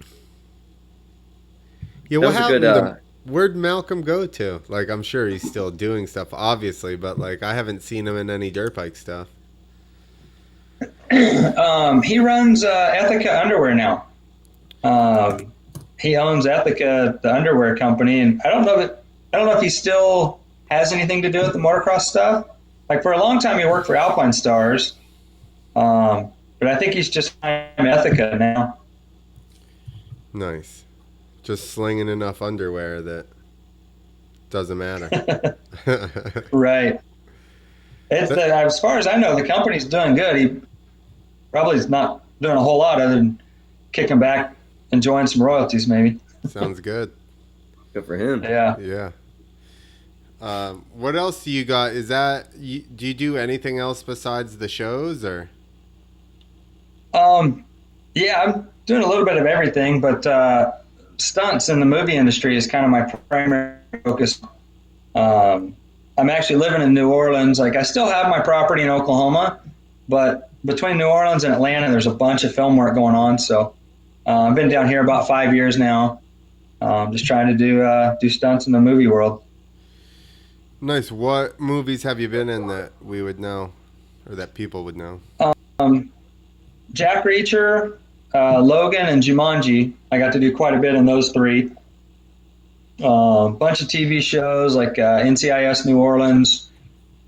Yeah, what happened? Where'd Malcolm go to? Like, I'm sure he's still doing stuff, obviously, but like, I haven't seen him in any dirt bike stuff. He runs Ethica Underwear now. He owns Ethica, the underwear company, and I don't know if he still has anything to do with the motocross stuff. Like for a long time, he worked for Alpine Stars, but I think he's just Ethica now. Nice, just slinging enough underwear that Doesn't matter. Right. It's that as far as I know, the company's doing good. He probably is not doing a whole lot other than kicking back, enjoying some royalties, maybe. Sounds good. Good for him. Yeah. Yeah. What else do you got? Do you do anything else besides the shows, or? Yeah, I'm doing a little bit of everything, but stunts in the movie industry is kind of my primary focus. I'm actually living in New Orleans. Like, I still have my property in Oklahoma, but between New Orleans and Atlanta, there's a bunch of film work going on. So I've been down here about 5 years now, just trying to do stunts in the movie world. Nice. What movies have you been in that we would know, or that people would know? Jack Reacher, Logan, and Jumanji. I got to do quite a bit in those three. Bunch of TV shows like NCIS New Orleans,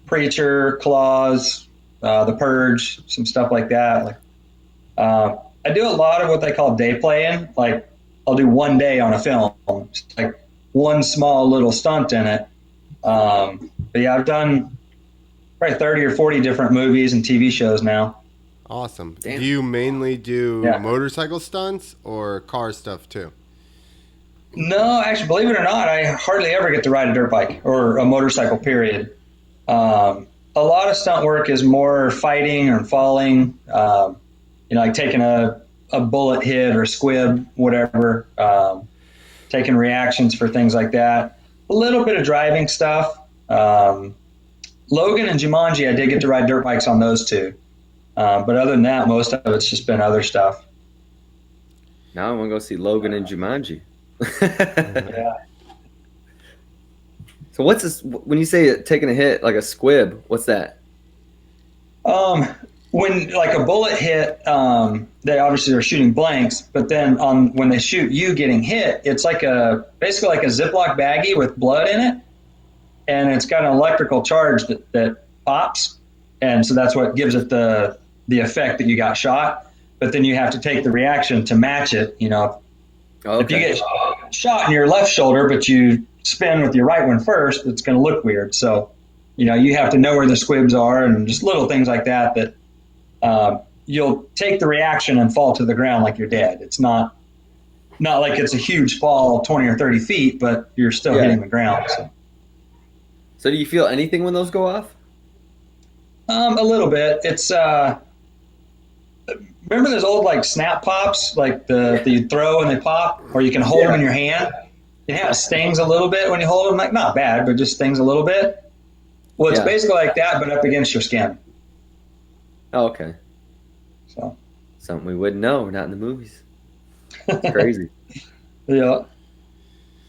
Preacher, Claws, The Purge, some stuff like that. Like, I do a lot of what they call day playing. Like, I'll do one day on a film, just like one small little stunt in it. But yeah, I've done probably 30 or 40 different movies and TV shows now. Awesome. Damn. Do you mainly do motorcycle stunts or car stuff too? No, actually, believe it or not, I hardly ever get to ride a dirt bike or a motorcycle, period. A lot of stunt work is more fighting or falling, like taking a bullet hit or squib, whatever, taking reactions for things like that. A little bit of driving stuff. Logan and Jumanji, I did get to ride dirt bikes on those two. But other than that, most of it's just been other stuff. Now I want to go see Logan and Jumanji. Yeah. So what's this? When you say taking a hit like a squib, what's that? When like a bullet hit, they obviously are shooting blanks, but then when they shoot you getting hit, it's like basically like a Ziploc baggie with blood in it, and it's got an electrical charge that pops, and so that's what gives it the effect that you got shot. But then you have to take the reaction to match it. Okay. If you get shot in your left shoulder, but you spin with your right one first, it's going to look weird. So, you have to know where the squibs are and just little things like that you'll take the reaction and fall to the ground like you're dead. It's not like it's a huge fall 20 or 30 feet, but you're still hitting the ground. So do you feel anything when those go off? A little bit. It's remember those old like snap pops, like that you throw and they pop, or you can hold them in your hand. It stings a little bit when you hold them, like not bad, but just stings a little bit. Well, it's basically like that, but up against your skin. Oh, okay. So something we wouldn't know. We're not in the movies. It's crazy. Yeah.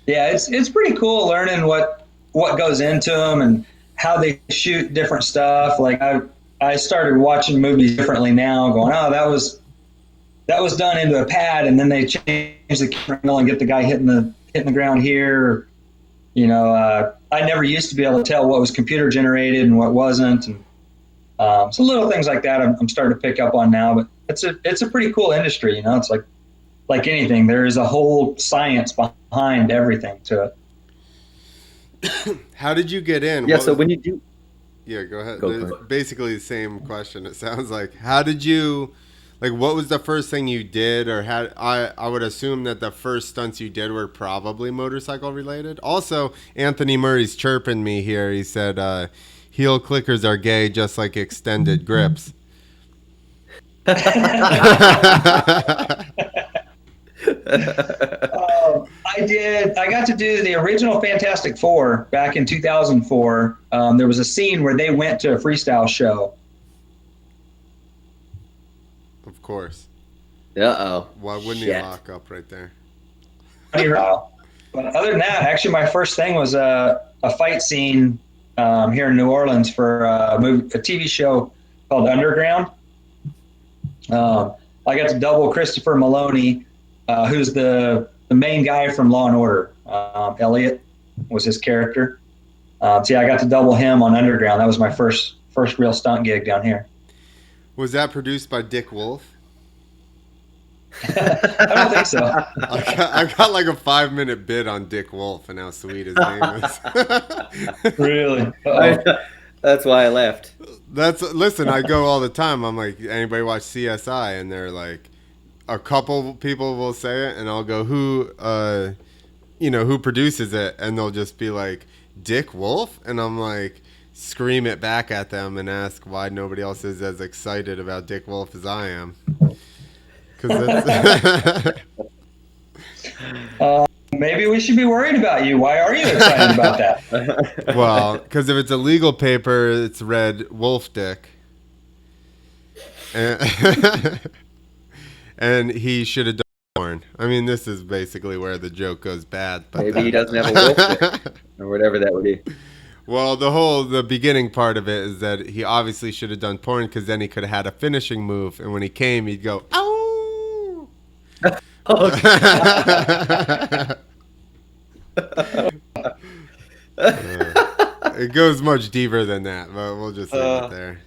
It's pretty cool learning what goes into them and how they shoot different stuff. Like I started watching movies differently now, going, oh, that was done into a pad, and then they change the camera angle and get the guy hitting the ground here. I never used to be able to tell what was computer generated and what wasn't, and so little things like that I'm starting to pick up on now. But it's a pretty cool industry. It's like anything. There is a whole science behind everything to it. How did you get in? Yeah. So when you do. Yeah, go ahead. Go for it. Basically the same question. It sounds like. How did you, what was the first thing you did, or I would assume that the first stunts you did were probably motorcycle related. Also, Anthony Murray's chirping me here. He said heel clickers are gay, just like extended grips. I got to do the original Fantastic Four back in 2004. There was a scene where they went to a freestyle show. Of course. Uh-oh. Why wouldn't he lock up right there? But other than that, actually, my first thing was a fight scene here in New Orleans for a TV show called Underground. I got to double Christopher Maloney, who's the main guy from Law and Order. Elliot was his character. So yeah, I got to double him on Underground. That was my first real stunt gig down here. Was that produced by Dick Wolf? I don't think so. I got like a 5-minute bit on Dick Wolf and how sweet his name is. Really? Uh-oh. That's why I left. Listen, I go all the time. I'm like, anybody watch CSI? And they're like, a couple people will say it, and I'll go, who produces it? And they'll just be like, Dick Wolf? And I'm like, scream it back at them and ask why nobody else is as excited about Dick Wolf as I am. Because that's... Maybe we should be worried about you. Why are you excited about that? Well, because if it's a legal paper, it's read Wolf Dick. And he should have done porn. I mean, this is basically where the joke goes bad. But Maybe he doesn't have a wolf dick, or whatever that would be. Well, the beginning part of it is that he obviously should have done porn because then he could have had a finishing move. And when he came, he'd go, ow! It goes much deeper than that, but we'll just leave it there.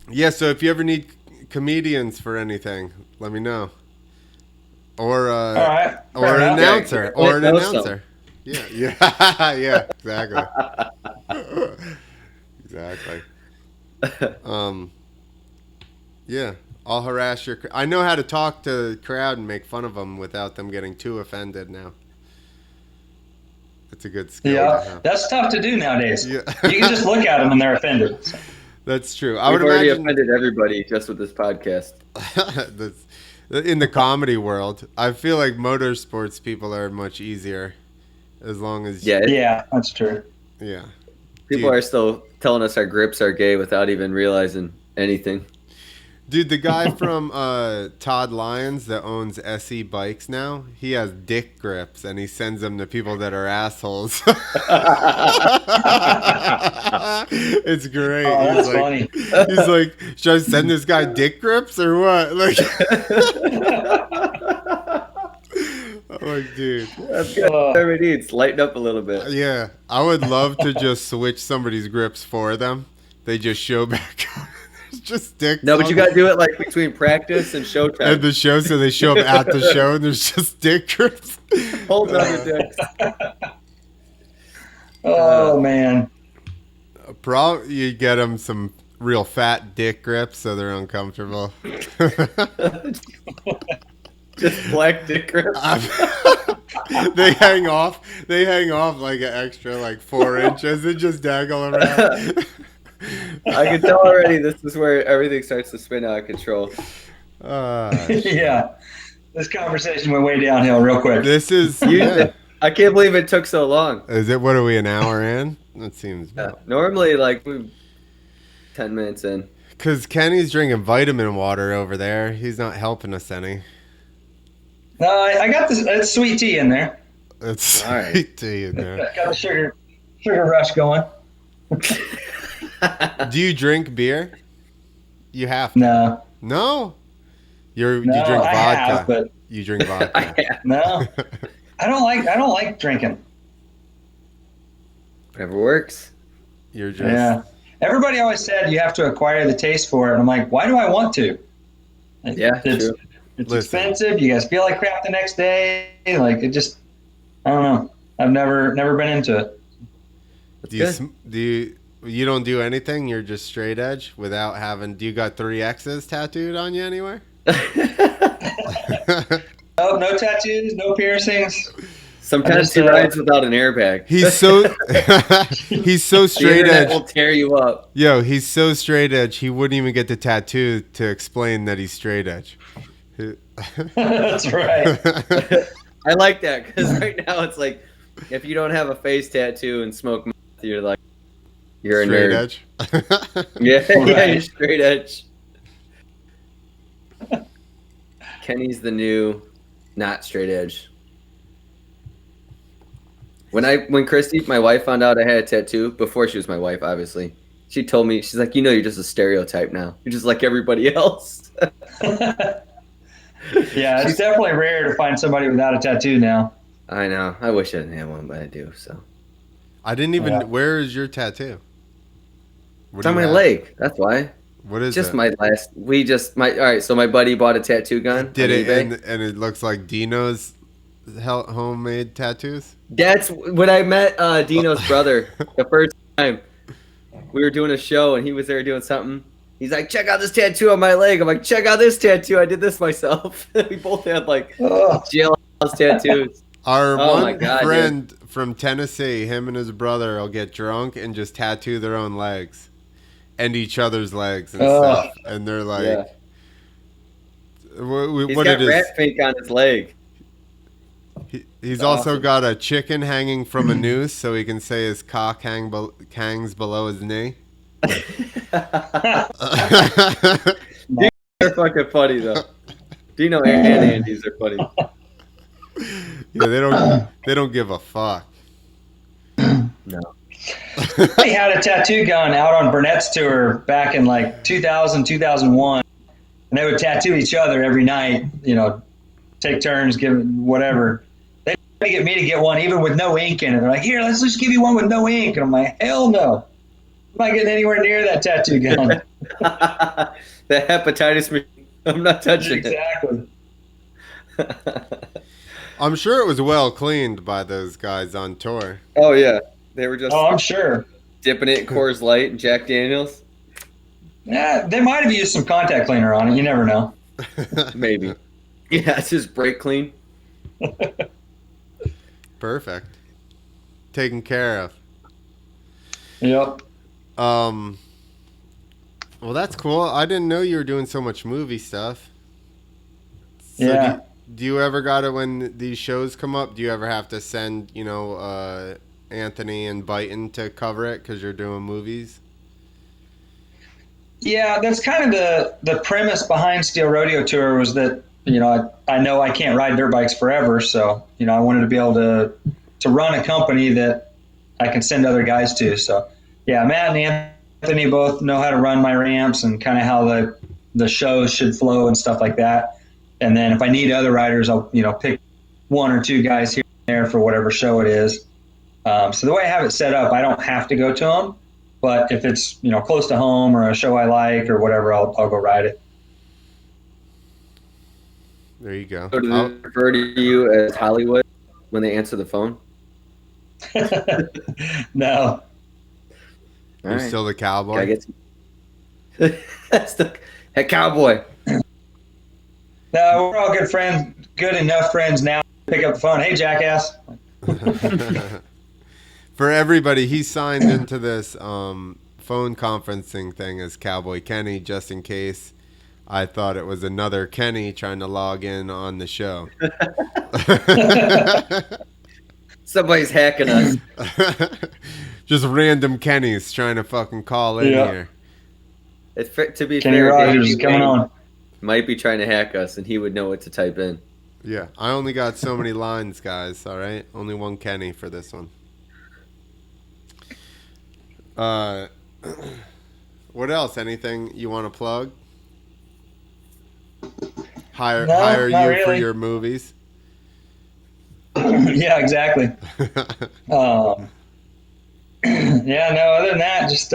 Yeah, so if you ever need comedians for anything, let me know. Or All right. or an announcer. Yeah, Or an know some. announcer. Yeah. Yeah, exactly. Exactly. Yeah, I'll harass your... I know how to talk to the crowd and make fun of them without them getting too offended now. It's a good skill to Yeah, have. that's tough to do nowadays. Yeah. You can just look at them and they're offended. That's true. I We've would already imagine offended everybody just with this podcast. in the comedy world, I feel like motorsports people are much easier, as long as Yeah, that's true. yeah. People are still telling us our grips are gay without even realizing anything. Dude, the guy from Todd Lyons that owns SE Bikes now, he has dick grips and he sends them to people that are assholes. It's great. Oh, that's funny. He's like, should I send this guy dick grips or what? Like, I'm like, dude. That's good. Whatever it needs. Lighten up a little bit. Yeah, I would love to just switch somebody's grips for them. They just show back up. There's just dicks. No, but on you got to do it like between practice and showtime. at the show, so they show up at the show and there's just dick grips. Hold on your dicks. Oh, man. You get them some real fat dick grips so they're uncomfortable. Just black dick grips. They hang off like an extra like 4 inches and just dangle around. I can tell already this is where everything starts to spin out of control. Yeah. This conversation went way downhill real quick. This is I can't believe it took so long. Is it, what are we, an hour in? That seems Normally, like, we're 10 minutes in. because Kenny's drinking vitamin water over there. He's not helping us any. No, I got this. It's sweet tea in there. It's All right. sweet tea in there. Got the sugar rush going. Do you drink beer? You have to. No. No? You No, drink vodka. I have, but You drink vodka. no. I don't like drinking. Whatever works. You're just Yeah. Everybody always said you have to acquire the taste for it. And I'm like, why do I want to? Yeah, it's, true. It's Listen. expensive. You guys feel like crap the next day. Like it just, I don't know. I've never been into it. You don't do anything? You're just straight edge without having... Do you got 3 X's tattooed on you anywhere? No tattoos, no piercings. Sometimes he rides without an airbag. He's so he's so The straight internet edge. will tear you up. Yo, he's so straight edge. He wouldn't even get the tattoo to explain that he's straight edge. That's right. I like that because right now it's like if you don't have a face tattoo and smoke meth, you're like you're Straight a nerd. edge. Yeah, yeah, Right. you're straight edge. Kenny's the new not straight edge. When Christy, my wife, found out I had a tattoo before she was my wife, obviously, she told me, she's like, you're just a stereotype now. You're just like everybody else. Yeah, it's definitely rare to find somebody without a tattoo now. I know. I wish I didn't have one, but I do. So I didn't even... Yeah. Where is your tattoo? What it's do on you my have? leg. That's why. What is Just it? my last. All right. So my buddy bought a tattoo gun. Did on it eBay. and it looks like Dino's homemade tattoos? That's when I met Dino's brother the first time. We were doing a show and he was there doing something. He's like, check out this tattoo on my leg. I'm like, check out this tattoo. I did this myself. We both had like jailhouse tattoos. Our Oh my one God, friend from Tennessee, him and his brother will get drunk and just tattoo their own legs and each other's legs and stuff. And they're like, Yeah. He's what got it is? rat fink on his leg. He's also got a chicken hanging from a noose so he can say his cock hangs below his knee. They're fucking funny though. Dino and Andy's are funny. Yeah, they don't give a fuck. No. They had a tattoo gun out on Burnett's tour back in like 2000, 2001. And they would tattoo each other every night, you know, take turns, give whatever. They tried to get me to get one even with no ink in it. They're like, here, let's just give you one with no ink. And I'm like, hell no. I'm not getting anywhere near that tattoo gun. The hepatitis machine. I'm not touching Exactly. it. I'm sure it was well cleaned by those guys on tour. Oh yeah, they were just Oh, I'm sure. dipping it in Coors Light and Jack Daniels. Yeah, they might have used some contact cleaner on it. You never know. Maybe. Yeah, it's just brake clean. Perfect. Taken care of. Yep. Well, that's cool. I didn't know you were doing so much movie stuff. So Yeah. Do you ever got it when these shows come up? Do you ever have to send, Anthony and Byton to cover it because you're doing movies? Yeah, that's kind of the premise behind Steel Rodeo Tour was that, you know I can't ride dirt bikes forever, so, I wanted to be able to run a company that I can send other guys to. So, yeah, Matt and Anthony both know how to run my ramps and kind of how the shows should flow and stuff like that. And then if I need other riders, I'll, pick one or two guys here and there for whatever show it is. So the way I have it set up, I don't have to go to them. But if it's, close to home or a show I like or whatever, I'll go ride it. There you go. So do they refer to you as Hollywood when they answer the phone? No. You're still the cowboy? I get hey, Cowboy. No, we're all good friends, good enough friends now to pick up the phone. Hey, jackass. For everybody, he signed into this phone conferencing thing as Cowboy Kenny just in case I thought it was another Kenny trying to log in on the show. Somebody's hacking us. Just random Kennys trying to fucking call in here. To be Kenny fair, Rogers Davey is coming Wayne on. might be trying to hack us, and he would know what to type in. Yeah, I only got so many lines, guys, all right? Only one Kenny for this one. What else? Anything you want to plug? Hire you really. for your movies? Yeah, exactly. Yeah, no, other than that, just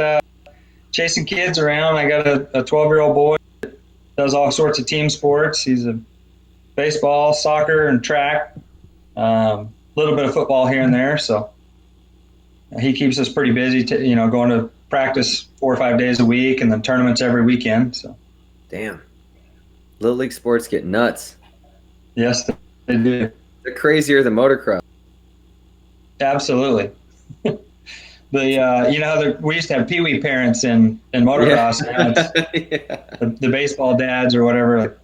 chasing kids around. I got a 12-year-old boy that does all sorts of team sports. He's a baseball, soccer, and track. A little bit of football here and there. So he keeps us pretty busy, going to practice 4 or 5 days a week and then tournaments every weekend. So, Damn. Little League sports get nuts. yes, they do. They're crazier than motocross. Absolutely. We used to have peewee parents in motocross. Yeah. Now it's the baseball dads or whatever.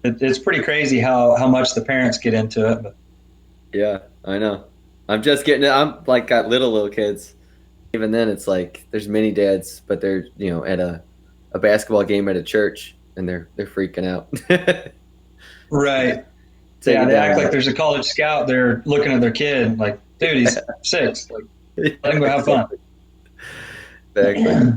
It's pretty crazy how much the parents get into it. But. Yeah, I know. I'm just getting it. I'm like got little kids. Even then, it's like there's many dads, but they're at a basketball game at a church, and they're freaking out. Right. Yeah, they act like there's a college scout there looking at their kid. Like, dude, he's 6. Like, let him go have fun. Exactly.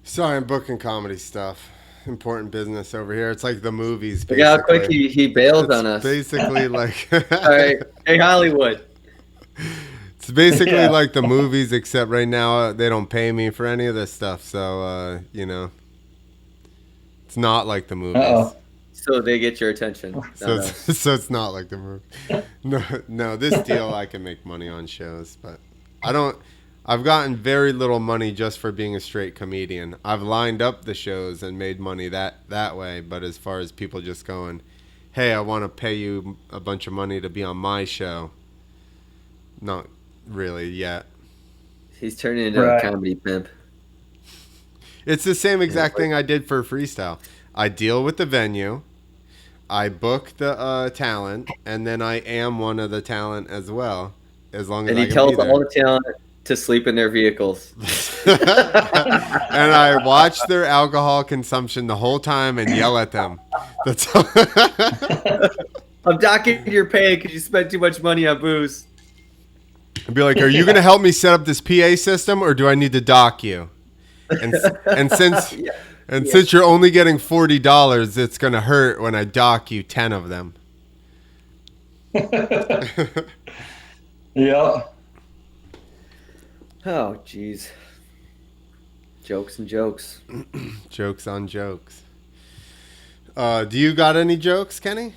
Sorry, I'm booking comedy stuff. Important business over here. It's like the movies, Look basically. how quick he bailed It's on us. basically like... All right. Hey, Hollywood. It's basically Yeah. like the movies, except right now they don't pay me for any of this stuff. So, it's not like the movies. Uh-oh. So they get your attention. So Not us. so it's not like the movie. No, this deal I can make money on shows, but I don't. I've gotten very little money just for being a straight comedian. I've lined up the shows and made money that way, but as far as people just going, hey, I want to pay you a bunch of money to be on my show, not really yet. He's turning into Right. a comedy pimp. It's the same exact thing I did for freestyle. I deal with the venue, I book the talent, and then I am one of the talent as well, as long as And I he can tells be there. all the talent to sleep in their vehicles. And I watch their alcohol consumption the whole time and yell at them. That's all. I'm docking your pay because you spent too much money on booze. I'd be like, are you going to help me set up this PA system, or do I need to dock you? And since you're only getting $40, it's going to hurt when I dock you 10 of them. Yep. Oh, jeez. Jokes and jokes. Jokes on jokes. Do you got any jokes, Kenny?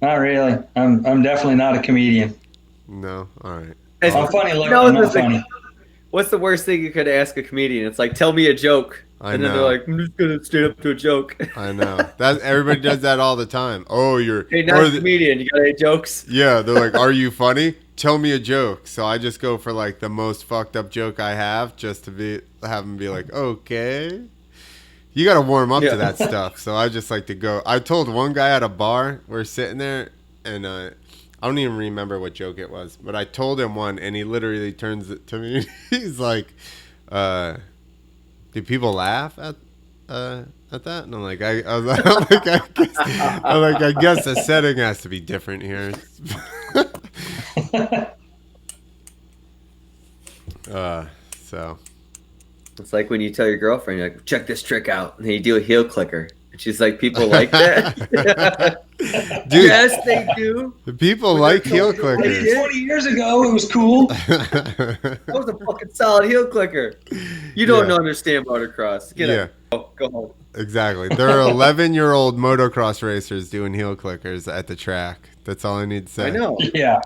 Not really. I'm definitely not a comedian. No? All right. I'm funny looking. No, I'm not it's like- funny. What's the worst thing you could ask a comedian? It's like, tell me a joke. I And then know. they're like, I'm just going to stand up to a joke. I know. That everybody does that all the time. Oh, you're... Hey, not a comedian. You got any jokes? Yeah, they're like, are you funny? Tell me a joke. So I just go for like the most fucked up joke I have, just to have them be like, okay. You got to warm up to that stuff. So I just like to go. I told one guy at a bar, we're sitting there, and I don't even remember what joke it was, but I told him one, and he literally turns it to me. He's like, do people laugh at that? And I'm like, I guess the setting has to be different here. So It's like when you tell your girlfriend, you're like, check this trick out. And then you do a heel clicker. And she's like, people like that? Dude, Yes, they do. people like heel clickers. 20 years ago, it was cool. That was a fucking solid heel clicker. You don't understand motocross. Get up. Oh, go home. Exactly. There are 11-year-old motocross racers doing heel clickers at the track. That's all I need to say. I know. Yeah.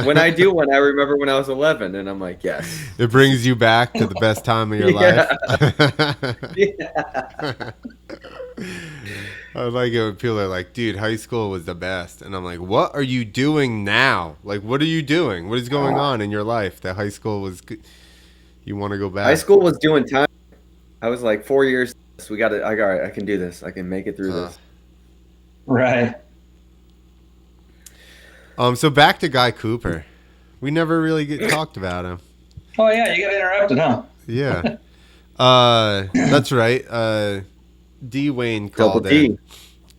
When I do one, I remember when I was 11, and I'm like, yes. It brings you back to the best time of your life. Yeah. I like it when people are like, dude, high school was the best. And I'm like, what are you doing now? Like, what are you doing? What is going on in your life that high school was good? You want to go back? High school was doing time. I was like 4 years. I can do this. I can make it through this. Right. So back to Guy Cooper. We never really talked about him. Oh, yeah. You got interrupted, huh? Yeah. That's right. D. Wayne called Double D.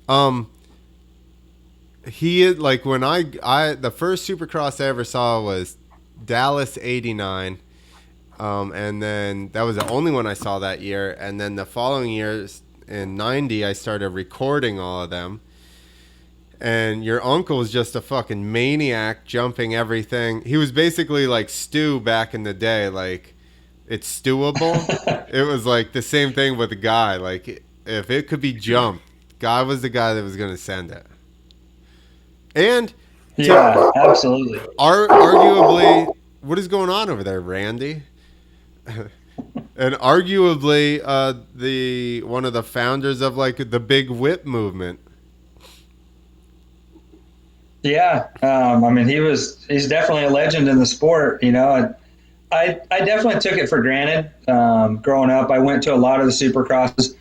in. He is like when I the first Supercross I ever saw was Dallas '89. And then that was the only one I saw that year. And then the following years in '90, I started recording all of them. And your uncle was just a fucking maniac, jumping everything. He was basically like Stu back in the day. Like, it's stewable. It was like the same thing with the Guy. Like, if it could be jumped, Guy was the guy that was going to send it. And Yeah, absolutely. arguably, what is going on over there, Randy? And arguably, one of the founders of like the Big Whip movement. Yeah. I mean, he's definitely a legend in the sport, you know. I definitely took it for granted. Growing up, I went to a lot of the Supercrosses,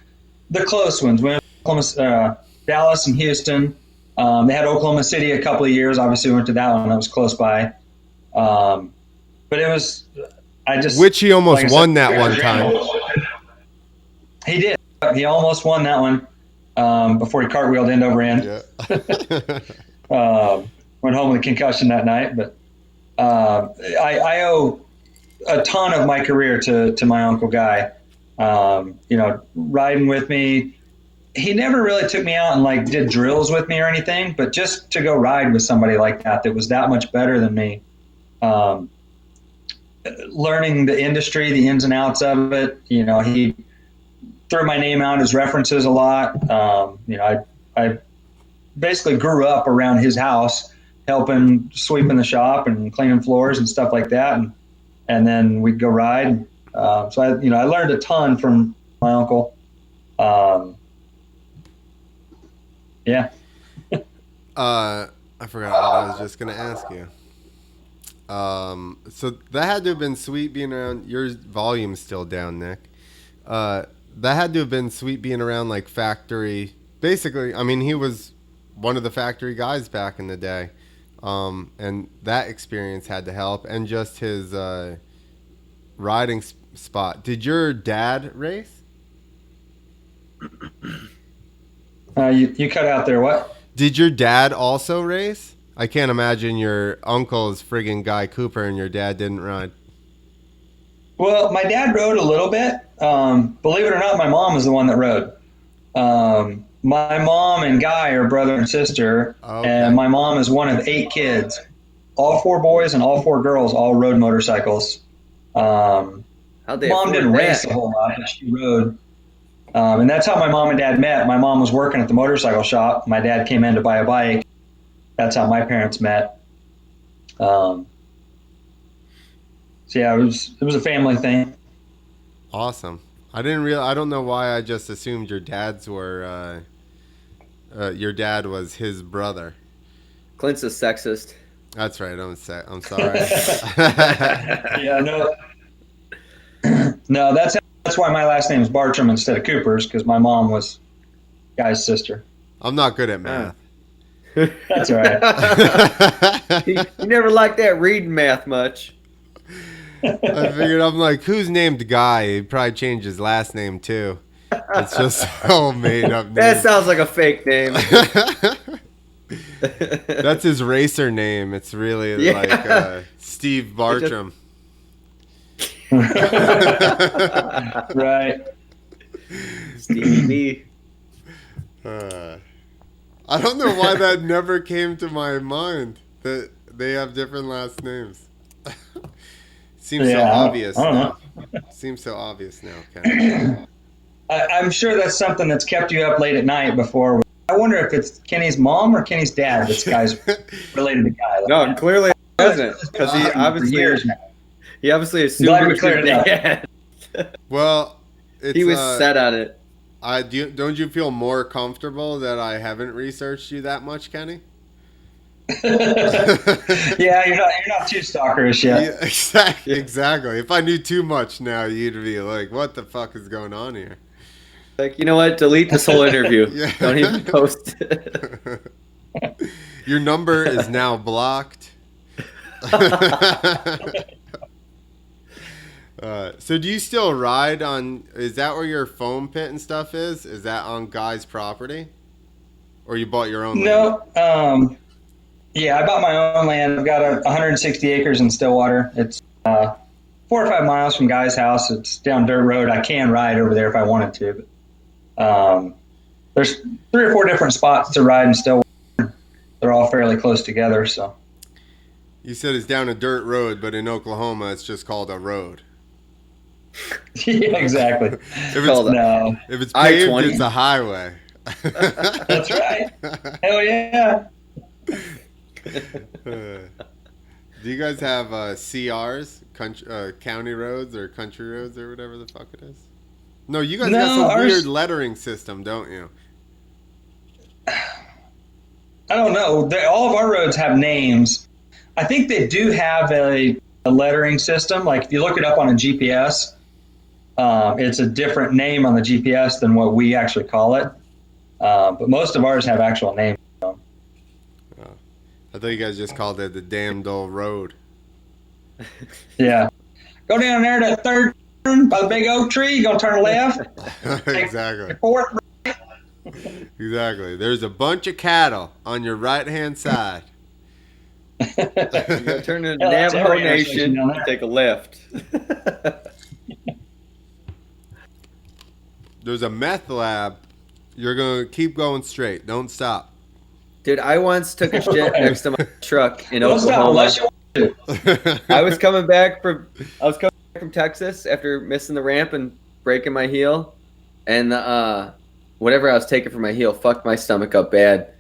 the close ones. We went to Dallas and Houston. They had Oklahoma City a couple of years. Obviously, we went to that one. That was close by. But it was, Which he almost like I won said, that one time. He did. He almost won that one before he cartwheeled end over end. Yeah. Went home with a concussion that night. But I owe a ton of my career to my Uncle Guy. You know, riding with me, he never really took me out and like did drills with me or anything, but just to go ride with somebody like that was that much better than me. Um, Learning the industry, the ins and outs of it. He threw my name out as references a lot. I basically grew up around his house, helping sweeping the shop and cleaning floors and stuff like that, and then we'd go ride. So I learned a ton from my uncle. Yeah. I forgot what I was just gonna ask you. So that had to have been sweet being around. Your volume's still down, Nick. That had to have been sweet being around like factory. Basically, I mean, he was one of the factory guys back in the day, and that experience had to help. And just his riding spot. Did your dad race? You cut out there. What? Did your dad also race? I can't imagine your uncle's friggin' Guy Cooper and your dad didn't ride. Well, my dad rode a little bit. Believe it or not, my mom is the one that rode. My mom and Guy are brother and sister, Okay. and my mom is one of 8 kids. All 4 boys and all 4 girls all rode motorcycles. How'd they Mom afford didn't that? race a whole lot, but she rode. And that's how my mom and dad met. My mom was working at the motorcycle shop. My dad came in to buy a bike. That's how my parents met. So yeah, it was a family thing. Awesome. I don't know why I just assumed your dads were. Your dad was his brother. Clint's a sexist. That's right. I'm sorry. Yeah, no. No, that's why my last name is Bartram instead of Cooper's, because my mom was Guy's sister. I'm not good at math. That's all right. He never liked that reading math much. I figured I'm like, who's named Guy? He'd probably change his last name too. It's just so made up name. That sounds like a fake name. That's his racer name. It's really like Steve Bartram. Right. Stevie B. I don't know why that never came to my mind that they have different last names. Seems so obvious I don't now. know. Seems so obvious now, Ken. I'm sure that's something that's kept you up late at night before. I wonder if it's Kenny's mom or Kenny's dad that's Guy's related to Guy. No, clearly it wasn't, because he obviously assumed Glad it we was cleared your it up. dad. Well, it's, He was set on it. don't you feel more comfortable that I haven't researched you that much, Kenny? Yeah, you're not too stalkerish yet. Yeah, exactly. If I knew too much now, you'd be like, what the fuck is going on here? Like, you know what? Delete this whole interview. Yeah. Don't even post it. Your number is now blocked. So do you still ride on, is that where your foam pit and stuff is? Is that on Guy's property? Or you bought your own land? No. Yeah, I bought my own land. I've got 160 acres in Stillwater. It's 4 or 5 miles from Guy's house. It's down dirt road. I can ride over there if I wanted to. But there's 3 or 4 different spots to ride in Stillwater. They're all fairly close together. So. You said it's down a dirt road, but in Oklahoma, it's just called a road. Yeah, exactly. If it's paved, I-20. it's a highway. That's right. Hell yeah. Do you guys have CRs, county roads or country roads or whatever the fuck it is? No, you guys got some weird lettering system, don't you? I don't know. All of our roads have names. I think they do have a lettering system. Like if you look it up on a GPS, it's a different name on the GPS than what we actually call it. But most of ours have actual names. I thought you guys just called it the damned old road. Yeah. Go down there to third by the big oak tree. You're going to turn left. Exactly. Fourth. Exactly. There's a bunch of cattle on your right-hand side. You gotta turn to Hell, that's Navajo every intersection Nation down and there. take a left. There's a meth lab You're going to keep going straight. Don't stop. Dude, I once took a shit next to my truck in Don't stop Oklahoma. unless you want to. I was coming back from Texas after missing the ramp and breaking my heel, and whatever I was taking for my heel fucked my stomach up bad.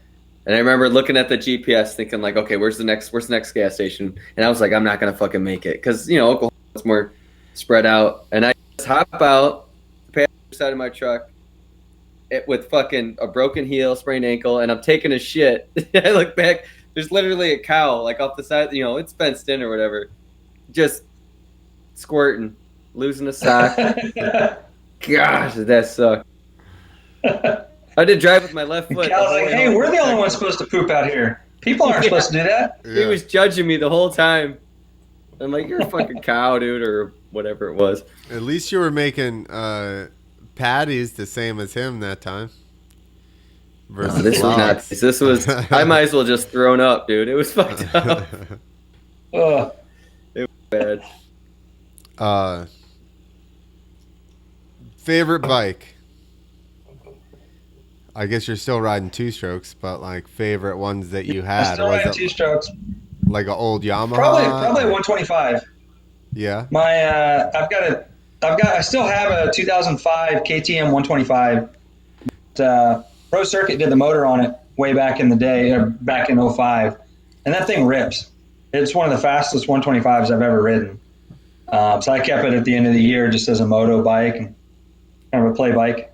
And I remember looking at the GPS, thinking like, okay, where's the next gas station? And I was like, I'm not gonna fucking make it because Oklahoma's more spread out. And I just hop out the passenger side of my truck with fucking a broken heel, sprained ankle, and I'm taking a shit. I look back, there's literally a cow like off the side. It's fenced in or whatever, just squirting, losing a sock. Gosh, that sucked. I did drive with my left foot. I was like, hey, we're the only ones supposed to poop out here. People aren't supposed to do that. He was judging me the whole time. I'm like, you're a fucking cow, dude, or whatever it was. At least you were making patties the same as him that time. Versus This was not. This was. I might as well just thrown up, dude. It was fucked up. It was bad. Favorite bike? I guess you're still riding two strokes, but like favorite ones that you had. Still riding two strokes. Like an old Yamaha. Probably 125. Yeah. I still have a 2005 KTM 125. Pro Circuit did the motor on it way back in the day, or back in 05, and that thing rips. It's one of the fastest 125s I've ever ridden. So I kept it at the end of the year just as a moto bike and kind of a play bike.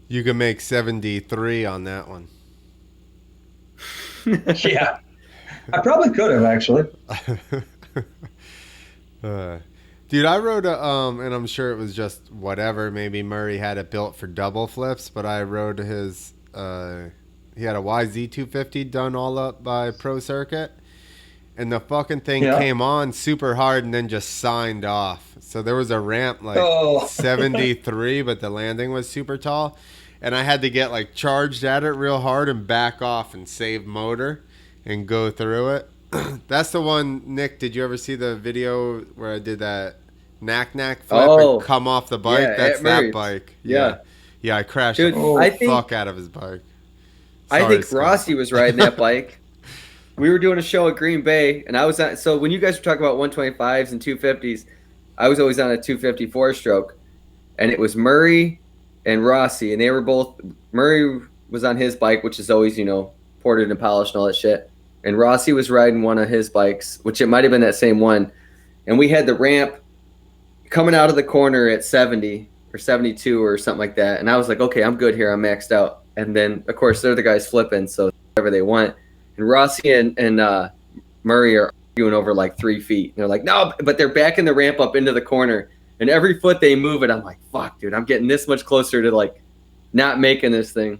You can make 73 on that one. Yeah. I probably could have, actually. Dude, I rode and I'm sure it was just whatever. Maybe Murray had it built for double flips, but I rode his, he had a YZ250 done all up by Pro Circuit. And the fucking thing came on super hard and then just signed off. So there was a ramp 73, but the landing was super tall. And I had to get like charged at it real hard and back off and save motor and go through it. That's the one, Nick, did you ever see the video where I did that knack flip and come off the bike? Yeah, that's that bike. Yeah. Yeah, I crashed the fuck out of his bike. I think Rossi was riding that bike. We were doing a show at Green Bay, and I was on. So when you guys were talking about 125s and 250s, I was always on a 254 stroke, and it was Murray and Rossi, and they were both. Murray was on his bike, which is always ported and polished and all that shit, and Rossi was riding one of his bikes, which it might have been that same one, and we had the ramp coming out of the corner at 70 or 72 or something like that, and I was like, okay, I'm good here, I'm maxed out, and then of course they're the guys flipping, so whatever they want. And Rossi and Murray are arguing over like 3 feet. And they're like, no, but they're backing the ramp up into the corner. And every foot they move it, I'm like, fuck, dude, I'm getting this much closer to like not making this thing.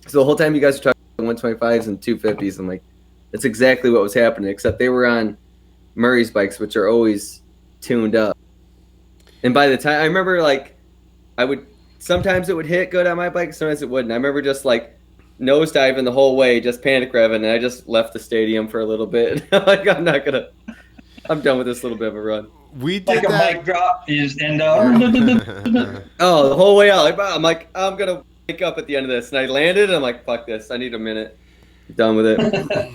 So the whole time you guys are talking about 125s and 250s, I'm like, that's exactly what was happening, except they were on Murray's bikes, which are always tuned up. And by the time, I remember like, sometimes it would hit good on my bike, sometimes it wouldn't. I remember just like, nosediving the whole way, just panic revving, and I just left the stadium for a little bit. Like I'm done with this little bit of a run. We did like that. A mic drop, you just end Oh, the whole way out. I'm like, I'm gonna wake up at the end of this, and I landed. And I'm like, fuck this, I need a minute. I'm done with it.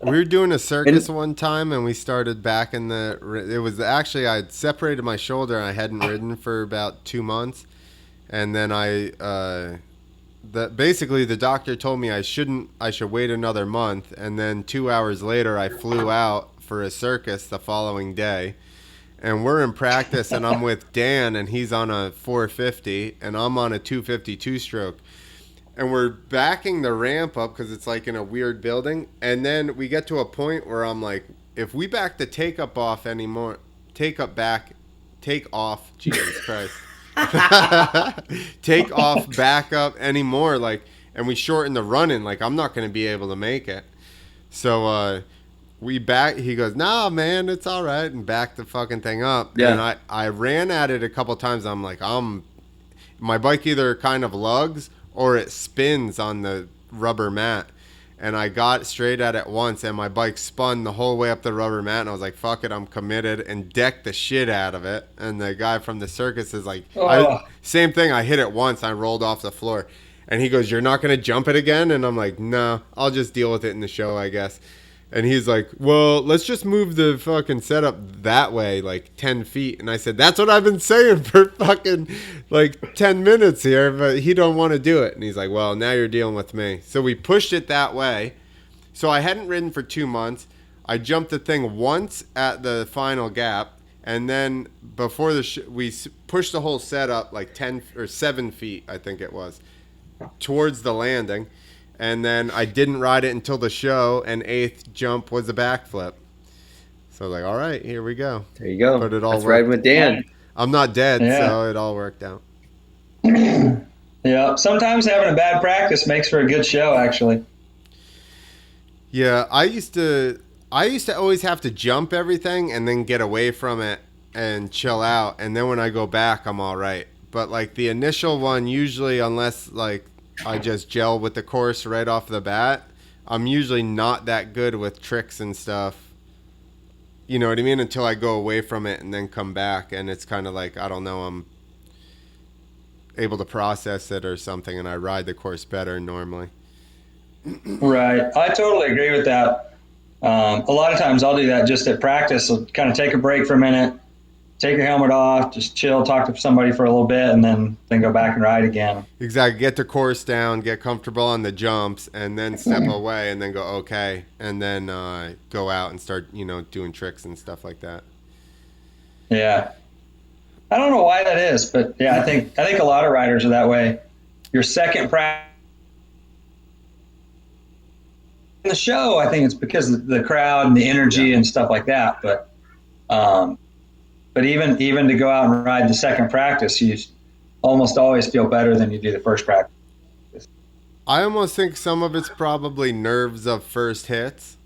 We were doing a circus one time, and we started back in the. It was actually I'd separated my shoulder, and I hadn't ridden for about 2 months, and then basically the doctor told me I should wait another month, and then 2 hours later I flew out for a circus the following day, and we're in practice, and I'm with Dan, and he's on a 450 and I'm on a 252 stroke, and we're backing the ramp up because it's like in a weird building, and then we get to a point where I'm like, if we back the take off Jesus Christ take off, back up anymore, like, and we shorten the running, like I'm not going to be able to make it. So we back. He goes, "Nah, man, it's all right," and back the fucking thing up. Yeah. And I ran at it a couple times. I'm like, my bike either kind of lugs or it spins on the rubber mat. And I got straight at it once, and my bike spun the whole way up the rubber mat, and I was like, fuck it, I'm committed, and decked the shit out of it. And the guy from the circus is like, same thing, I hit it once, I rolled off the floor. And he goes, "You're not going to jump it again?" And I'm like, "No, I'll just deal with it in the show, I guess." And he's like, "Well, let's just move the fucking setup that way, like 10 feet." And I said, "That's what I've been saying for fucking like 10 minutes here," but he don't want to do it. And he's like, "Well, now you're dealing with me." So we pushed it that way. So I hadn't ridden for 2 months. I jumped the thing once at the final gap. And then before we pushed the whole setup like 10 or 7 feet, I think it was, towards the landing. And then I didn't ride it until the show, and 8th jump was a backflip. So I was like, all right, here we go. There you go. But it all That's worked. riding with Dan. I'm not dead, Yeah. so it all worked out. Yeah, sometimes having a bad practice makes for a good show, actually. Yeah, I used to always have to jump everything and then get away from it and chill out. And then when I go back, I'm all right. But like the initial one, usually, unless like I just gel with the course right off the bat, I'm usually not that good with tricks and stuff. You know what I mean? Until I go away from it and then come back. And it's kind of like, I don't know, I'm able to process it or something, and I ride the course better normally. Right. I totally agree with that. A lot of times I'll do that just at practice. I'll kind of take a break for a minute, take your helmet off, just chill, talk to somebody for a little bit, and then go back and ride again. Exactly. Get the course down, get comfortable on the jumps, and then step away and then go, okay, and then go out and start, doing tricks and stuff like that. Yeah. I don't know why that is, but yeah, I think a lot of riders are that way. Your second practice in the show, I think it's because of the crowd and the energy and stuff like that. But even to go out and ride the second practice, you almost always feel better than you do the first practice. I almost think some of it's probably nerves of first hits,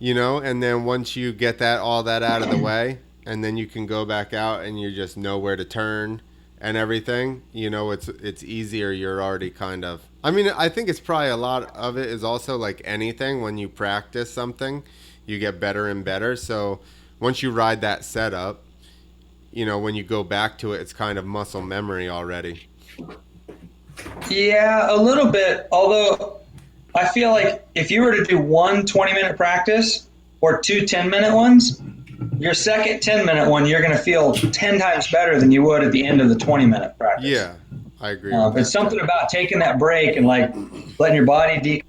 and then once you get all that out of the way, and then you can go back out and you just know where to turn and everything, it's easier. You're already kind of, I think it's probably a lot of it is also like anything. When you practice something, you get better and better. So once you ride that setup, when you go back to it, it's kind of muscle memory already. Yeah, a little bit. Although I feel like if you were to do one 20-minute practice or two 10-minute ones, your second 10-minute one, you're going to feel 10 times better than you would at the end of the 20-minute practice. Yeah, I agree with that. It's something about taking that break and like letting your body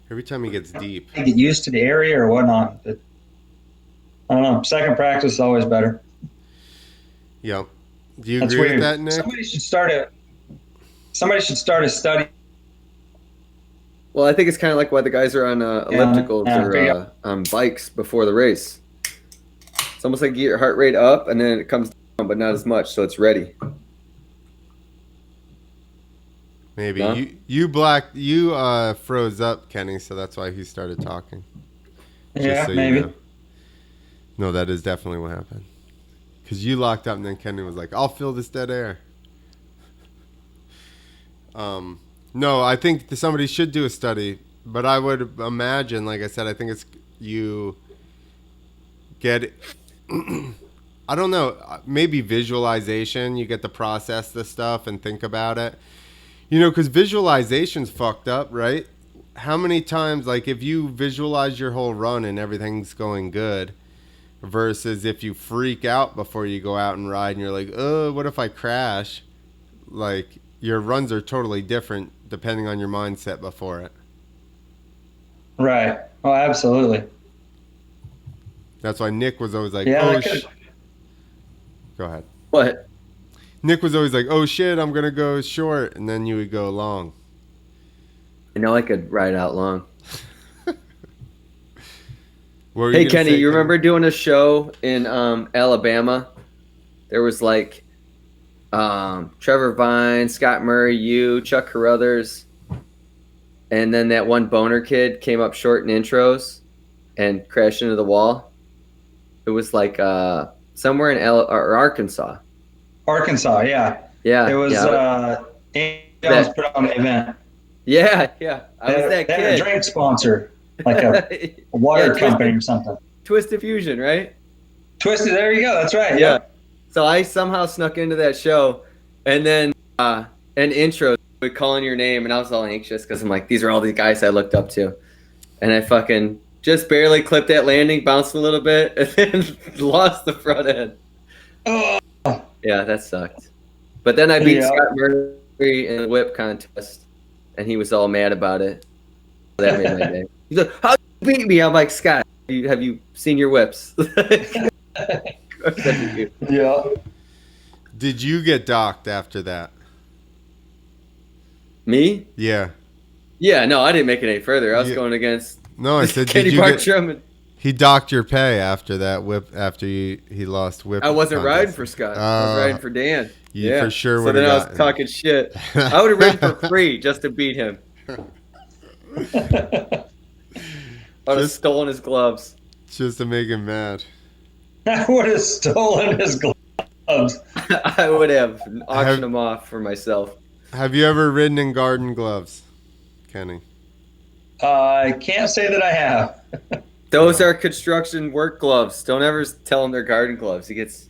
Every time he gets deep. get used to the area or whatnot. I don't know. Second practice is always better. Yep. Do you That's agree weird. with that, Nick? Somebody should start a study. Well, I think it's kind of like why the guys are on ellipticals or on bikes before the race. It's almost like you get your heart rate up and then it comes down, but not as much, so it's ready. Maybe. No? You froze up, Kenny, so that's why he started talking. Yeah, maybe. No, that is definitely what happened. Because you locked up and then Kenny was like, I'll fill this dead air. No, I think somebody should do a study, but I would imagine, like I said, I think it's you get, I don't know, maybe visualization. You get to process the stuff and think about it. Because visualization's fucked up, right? How many times, like if you visualize your whole run and everything's going good, versus if you freak out before you go out and ride and you're like, oh, what if I crash? Like, your runs are totally different depending on your mindset before it. Right. Oh, absolutely. That's why Nick was always like, Yeah, Go ahead. What? Nick was always like, oh shit, I'm going to go short. And then you would go long. I know I could ride out long. Hey, Kenny, you remember doing a show in Alabama? There was like Trevor Vine, Scott Murray, you, Chuck Carruthers, and then that one boner kid came up short in intros and crashed into the wall. It was like somewhere in Arkansas. Arkansas, yeah. Yeah. It was Andy Jones put on the event. Yeah. I was that they kid. had a drink sponsor, like a water company or something. Twisted Fusion, right? Twisted, there you go. That's right. Yeah. So I somehow snuck into that show, and then an intro with calling your name, and I was all anxious because I'm like, these are all the guys I looked up to, and I fucking just barely clipped that landing, bounced a little bit, and then lost the front end. Oh. Yeah, that sucked. But then I beat Scott Murray in the whip contest, and he was all mad about it. That made my day. He's like, "How you beat me?" I'm like, "Scott, have you seen your whips?" Yeah. Did you get docked after that? Me? Yeah. Yeah, no, I didn't make it any further. I was going against I said, Kenny did you Bartram. He docked your pay after that whip. After he lost whip. I wasn't contest. riding for Scott. I was riding for Dan. You for sure would have. So then gotten. I was talking shit. I would have ridden for free just to beat him. I would have stolen his gloves. Just to make him mad. I would have stolen his gloves. I would have auctioned them off for myself. Have you ever ridden in garden gloves, Kenny? I can't say that I have. Those are construction work gloves. Don't ever tell him they're garden gloves. He gets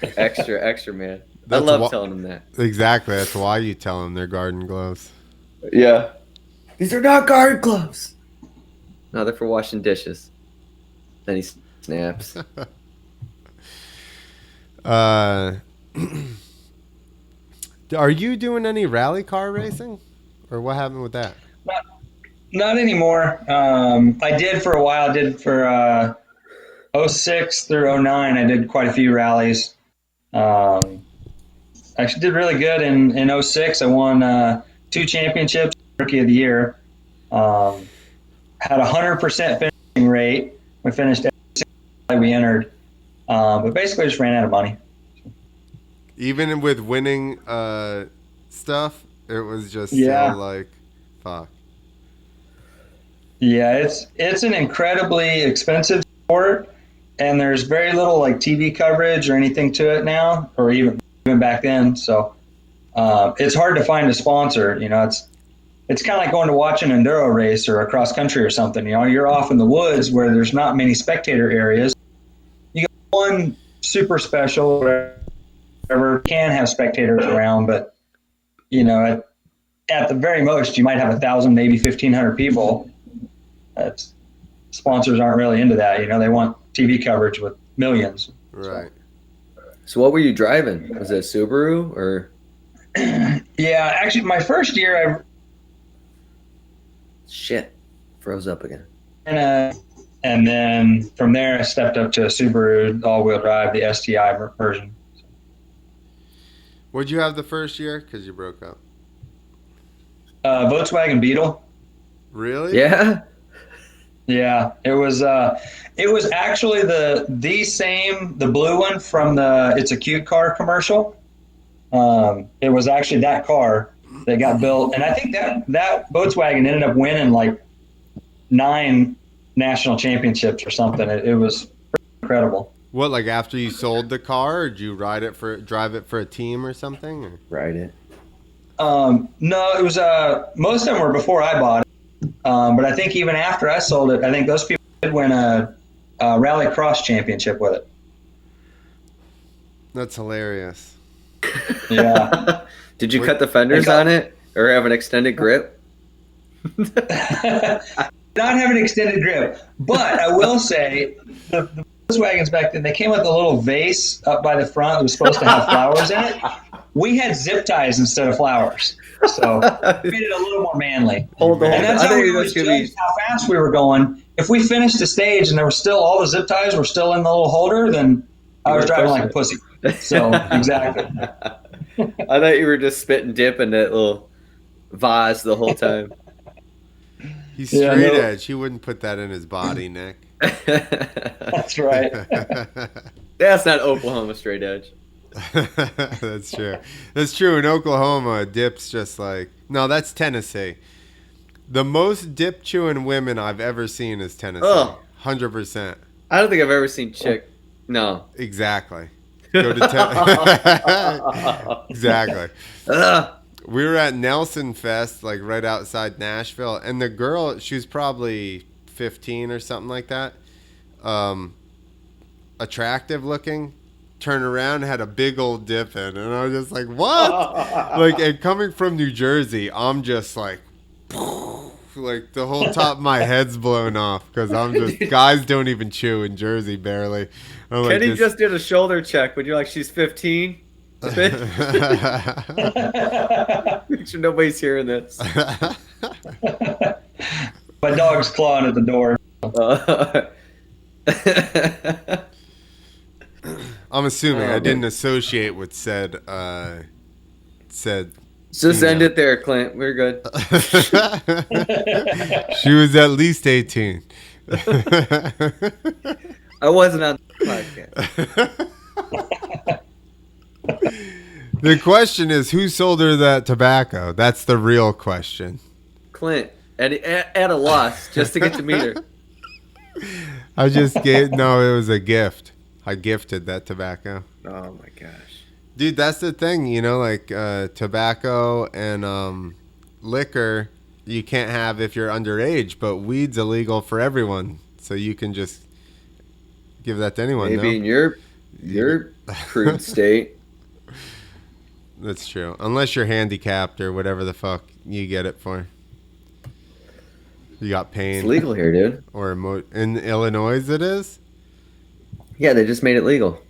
extra, man. I love telling him that. Exactly. That's why you tell him they're garden gloves. Yeah. These are not garden gloves. No, they're for washing dishes. Then he snaps. Are you doing any rally car racing? Or what happened with that? Not anymore. I did for a while. I did for 06 through 09. I did quite a few rallies. Actually did really good in 06. I won 2 championships, Rookie of the Year. Had 100% finishing rate. We finished every single we entered. But basically just ran out of money. Even with winning stuff, it was just so like, fuck. Yeah, it's an incredibly expensive sport, and there's very little like TV coverage or anything to it now, or even back then. So it's hard to find a sponsor. You know, it's kind of like going to watch an enduro race or a cross country or something. You know, you're off in the woods where there's not many spectator areas. You got one super special, whatever, can have spectators around, but you know, at the very most, you might have 1,000, maybe 1,500 people. Sponsors aren't really into that. You know, they want TV coverage with millions. Right. So what were you driving? Was it a Subaru or? Yeah, actually, my first year, Shit. Froze up again. and then from there, I stepped up to a Subaru all-wheel drive, the STI version. What'd you have the first year? Because you broke up. Volkswagen Beetle. Really? Yeah. Yeah, it was actually the blue one from the It's a Cute Car commercial. It was actually that car that got built, and I think that Volkswagen ended up winning like 9 national championships or something. It was incredible. What, like after you sold the car, or did you drive it for a team or something? Or? Ride it. No, it was most of them were before I bought it. But I think even after I sold it, I think those people did win a rally cross championship with it. That's hilarious. Yeah. Did you cut the fenders on it or have an extended grip? Not have an extended grip, but I will say the Volkswagens back then, they came with a little vase up by the front that was supposed to have flowers in it. We had zip ties instead of flowers, so it made it a little more manly. Hold on. And that's how we always judged how fast we were going. If we finished the stage and there were still all the zip ties were still in the little holder, then I was driving like a pussy. So exactly. I thought you were just spit and dip in that little vase the whole time. He's straight edge. He wouldn't put that in his body, Nick. That's right. That's not Oklahoma straight edge. That's true. That's true. In Oklahoma, dip's just like... No, that's Tennessee. The most dip chewing women I've ever seen is Tennessee. Oh. 100%. I don't think I've ever seen chick. No. Exactly. Go to Exactly. We were at Nelson Fest, like right outside Nashville, and the girl, she was probably 15 or something like that. Attractive looking, turned around and had a big old dip in. And I was just like, what? Like, and coming from New Jersey, I'm just like the whole top of my head's blown off because I'm just, guys don't even chew in Jersey barely. I'm Kenny like, just did a shoulder check when you're like, she's 15. Make sure nobody's hearing this. My dog's clawing at the door. I'm assuming I didn't associate with said. Just end it there, Clint. We're good. She was at least 18. I wasn't on the podcast. The question is, who sold her that tobacco? That's the real question. Clint, at a loss, just to get to meet her. I just gave. No, it was a gift. I gifted that tobacco. Oh my gosh. Dude, that's the thing, like tobacco and liquor you can't have if you're underage, but weed's illegal for everyone, so you can just give that to anyone. Maybe in your crude state. That's true, unless you're handicapped or whatever the fuck you get it for. You got pain. It's legal here, dude. Or in Illinois, it is. Yeah, they just made it legal.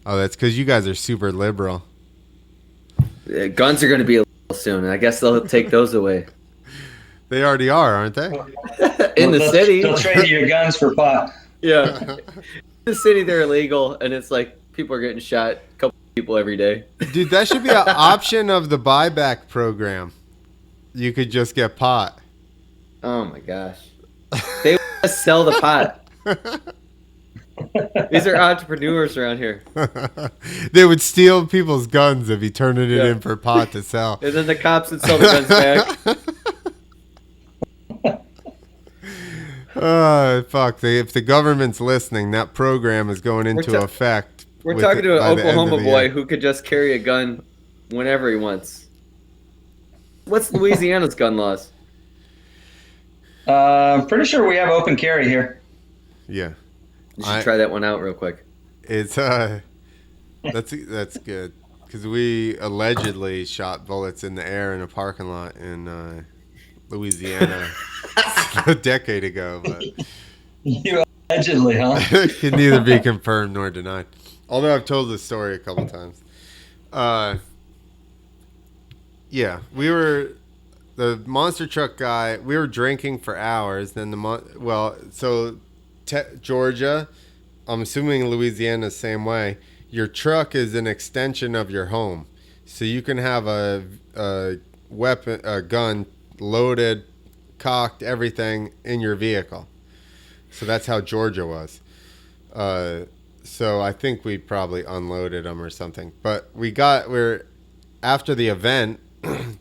Oh, that's because you guys are super liberal. Guns are going to be illegal soon, and I guess they'll take those away. They already are, aren't they? In the city. They'll trade you your guns for pot. Yeah. In the city, they're illegal, and it's like people are getting shot, a couple people every day. Dude, that should be an option of the buyback program. You could just get pot. Oh, my gosh. They want to sell the pot. These are entrepreneurs around here. They would steal people's guns if you turned it in for pot to sell. And then the cops would sell the guns back. Fuck. If the government's listening, that program is going into effect. We're talking to an Oklahoma boy who could just carry a gun whenever he wants. What's Louisiana's gun laws? I'm pretty sure we have open carry here. Yeah. You should try that one out real quick. It's that's good because we allegedly shot bullets in the air in a parking lot in Louisiana a decade ago, but You allegedly, huh? it can neither be confirmed nor denied. Although I've told this story a couple times. Yeah, we were the monster truck guy. We were drinking for hours. Then Georgia, I'm assuming Louisiana the same way. Your truck is an extension of your home, so you can have a weapon, a gun loaded, cocked, everything in your vehicle. So that's how Georgia was. So I think we probably unloaded them or something. But we're after the event,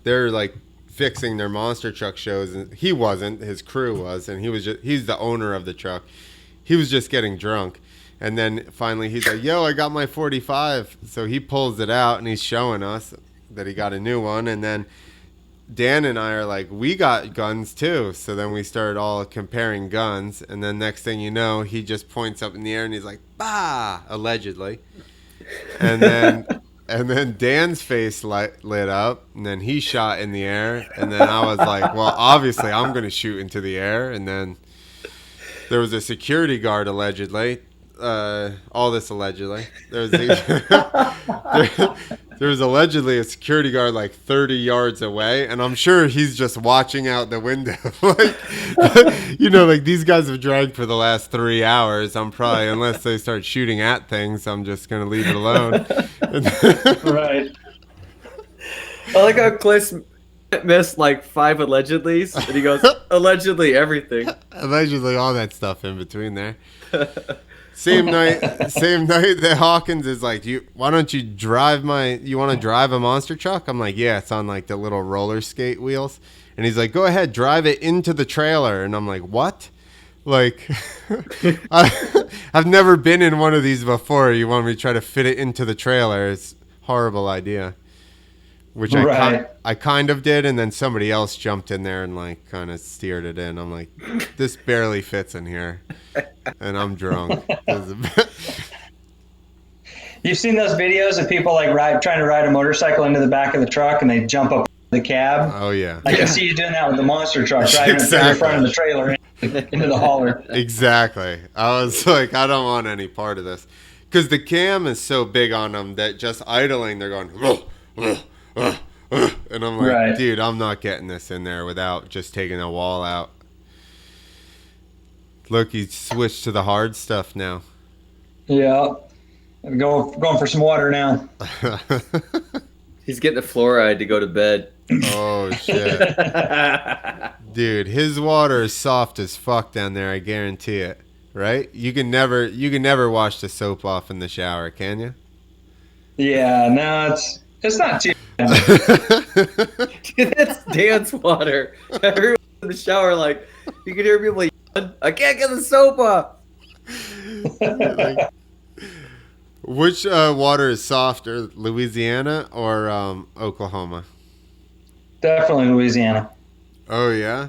they're like fixing their monster truck shows, and he wasn't. His crew was, and he's the owner of the truck. He was just getting drunk. And then finally he's like, yo, I got my 45. So he pulls it out and he's showing us that he got a new one. And then Dan and I are like, we got guns too. So then we started all comparing guns. And then next thing you know, he just points up in the air and he's like, bah, allegedly. And then Dan's face lit up, and then he shot in the air. And then I was like, well, obviously I'm going to shoot into the air. And then there was a security guard allegedly. All this allegedly. There was allegedly a security guard like 30 yards away, and I'm sure he's just watching out the window. Like these guys have drank for the last 3 hours. I'm probably, unless they start shooting at things, I'm just gonna leave it alone. Right. I like how Cliff missed like 5 allegedlys, and he goes, allegedly everything. Allegedly all that stuff in between there. Same night that Hawkins is like, why don't you you want to drive a monster truck? I'm like, yeah, it's on like the little roller skate wheels. And he's like, go ahead, drive it into the trailer. And I'm like, what? Like, I've never been in one of these before. You want me to try to fit it into the trailer? It's a horrible idea. Which I kind of did, and then somebody else jumped in there and like kind of steered it in. I'm like, this barely fits in here, and I'm drunk. You've seen those videos of people like trying to ride a motorcycle into the back of the truck and they jump up the cab? Oh yeah. I can see you doing that with the monster truck, driving it through the front of the trailer into the hauler. Exactly. I was like, I don't want any part of this. Because the cam is so big on them that just idling, they're going, and I'm like, Right. dude, I'm not getting this in there without just taking a wall out. Look, he switched to the hard stuff now. Yeah. Going for some water now. He's getting the fluoride to go to bed. Oh, shit. Dude, his water is soft as fuck down there, I guarantee it. Right? You can never wash the soap off in the shower, can you? Yeah, no, it's not too bad. Dude, that's dance water. Everyone in the shower, like, you can hear people yelling, I can't get the soap off. Like, which water is softer, Louisiana or Oklahoma? Definitely Louisiana. Oh, yeah?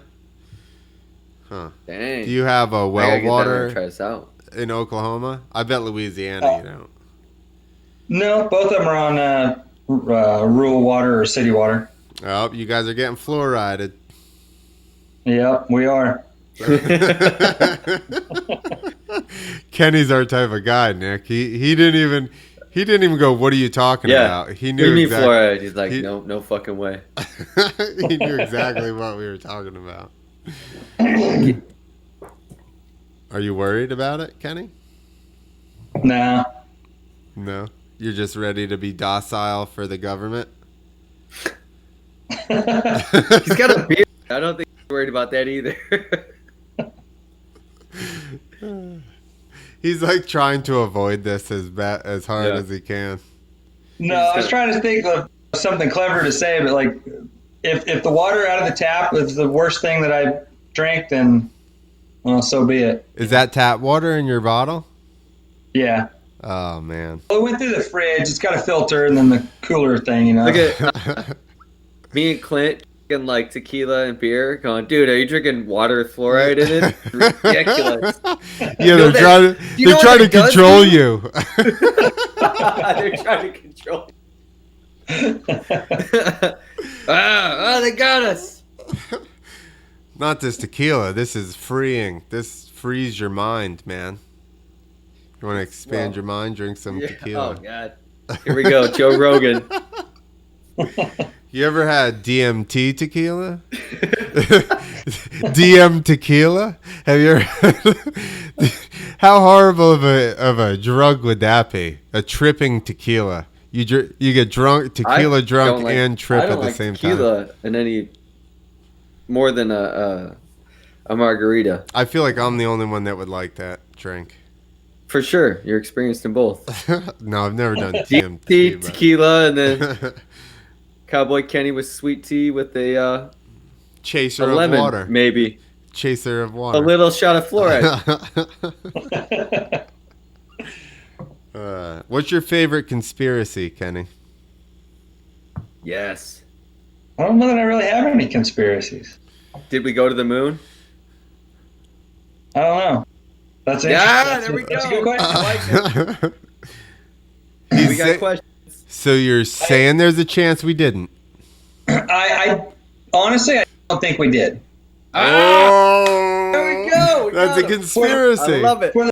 Huh. Dang. Do you have a I gotta well get down there and water try this out. in Oklahoma? I bet Louisiana you don't. No, both of them are on rural water or city water. Oh, you guys are getting fluorided. Yep, we are. Kenny's our type of guy, Nick. He didn't even go, what are you talking about? He knew What do you mean exactly. fluoride? He's like, no fucking way. He knew exactly what we were talking about. Are you worried about it, Kenny? Nah. No. You're just ready to be docile for the government? He's got a beard. I don't think he's worried about that either. He's like trying to avoid this as hard as he can. No, I was trying to think of something clever to say, but like, if the water out of the tap is the worst thing that I drank, then, well, so be it. Is that tap water in your bottle? Yeah. Oh, man. Well, it went through the fridge. It's got a filter and then the cooler thing, you know. Look at me and Clint drinking like tequila and beer, going, dude, are you drinking water with fluoride in it? It's ridiculous. Yeah, they're trying to control you. They're trying to control you. They got us. Not this tequila. This is freeing. This frees your mind, man. You want to expand your mind? Drink some tequila. Oh, God. Here we go. Joe Rogan. You ever had DMT tequila? DM tequila? Have you ever? How horrible of a drug would that be? A tripping tequila. You get drunk, tequila drunk, and trip at the same time. Tequila in any more than a margarita. I feel like I'm the only one that would like that drink. For sure, you're experienced in both. No, I've never done DMT, DMT. tequila, and then Cowboy Kenny with sweet tea with a Chaser a of lemon, water. maybe. Chaser of water. A little shot of fluoride. What's your favorite conspiracy, Kenny? Yes. I don't know that I really have any conspiracies. Did we go to the moon? I don't know. That's it. Yeah, there we go. That's a good question. I like it. We got questions. So you're saying there's a chance we didn't? I honestly, I don't think we did. Oh, there we go. That's a conspiracy. I love it. For the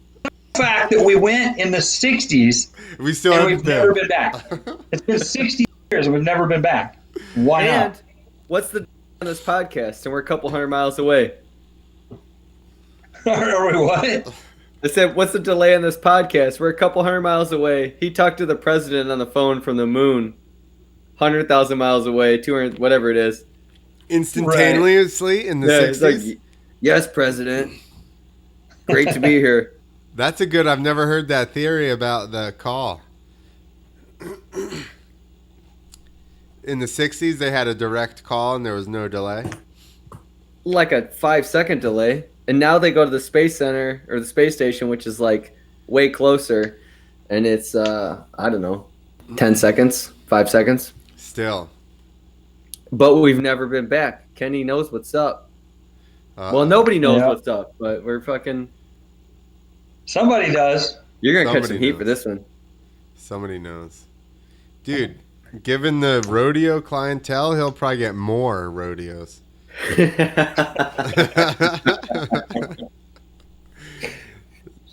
fact that we went in the 60s We still and haven't we've never been back. It's been 60 years and we've never been back. Why And not? what's the on this podcast? And we're a couple hundred miles away. Are we what? I said, what's the delay on this podcast? We're a couple hundred miles away. He talked to the president on the phone from the moon. 100,000 miles away, 200, whatever it is. Instantaneously in the 60s? He's like, yes, president. Great to be here. That's a good, I've never heard that theory about the call. In the 60s, they had a direct call and there was no delay. Like a 5-second delay. And now they go to the space center or the space station, which is like way closer. And it's, I don't know, 10 seconds, 5 seconds. Still. But we've never been back. Kenny knows what's up. Well, nobody knows what's up, but we're fucking... Somebody does. You're going to catch some Somebody heat knows. for this one. Somebody knows. Dude, given the rodeo clientele, he'll probably get more rodeos.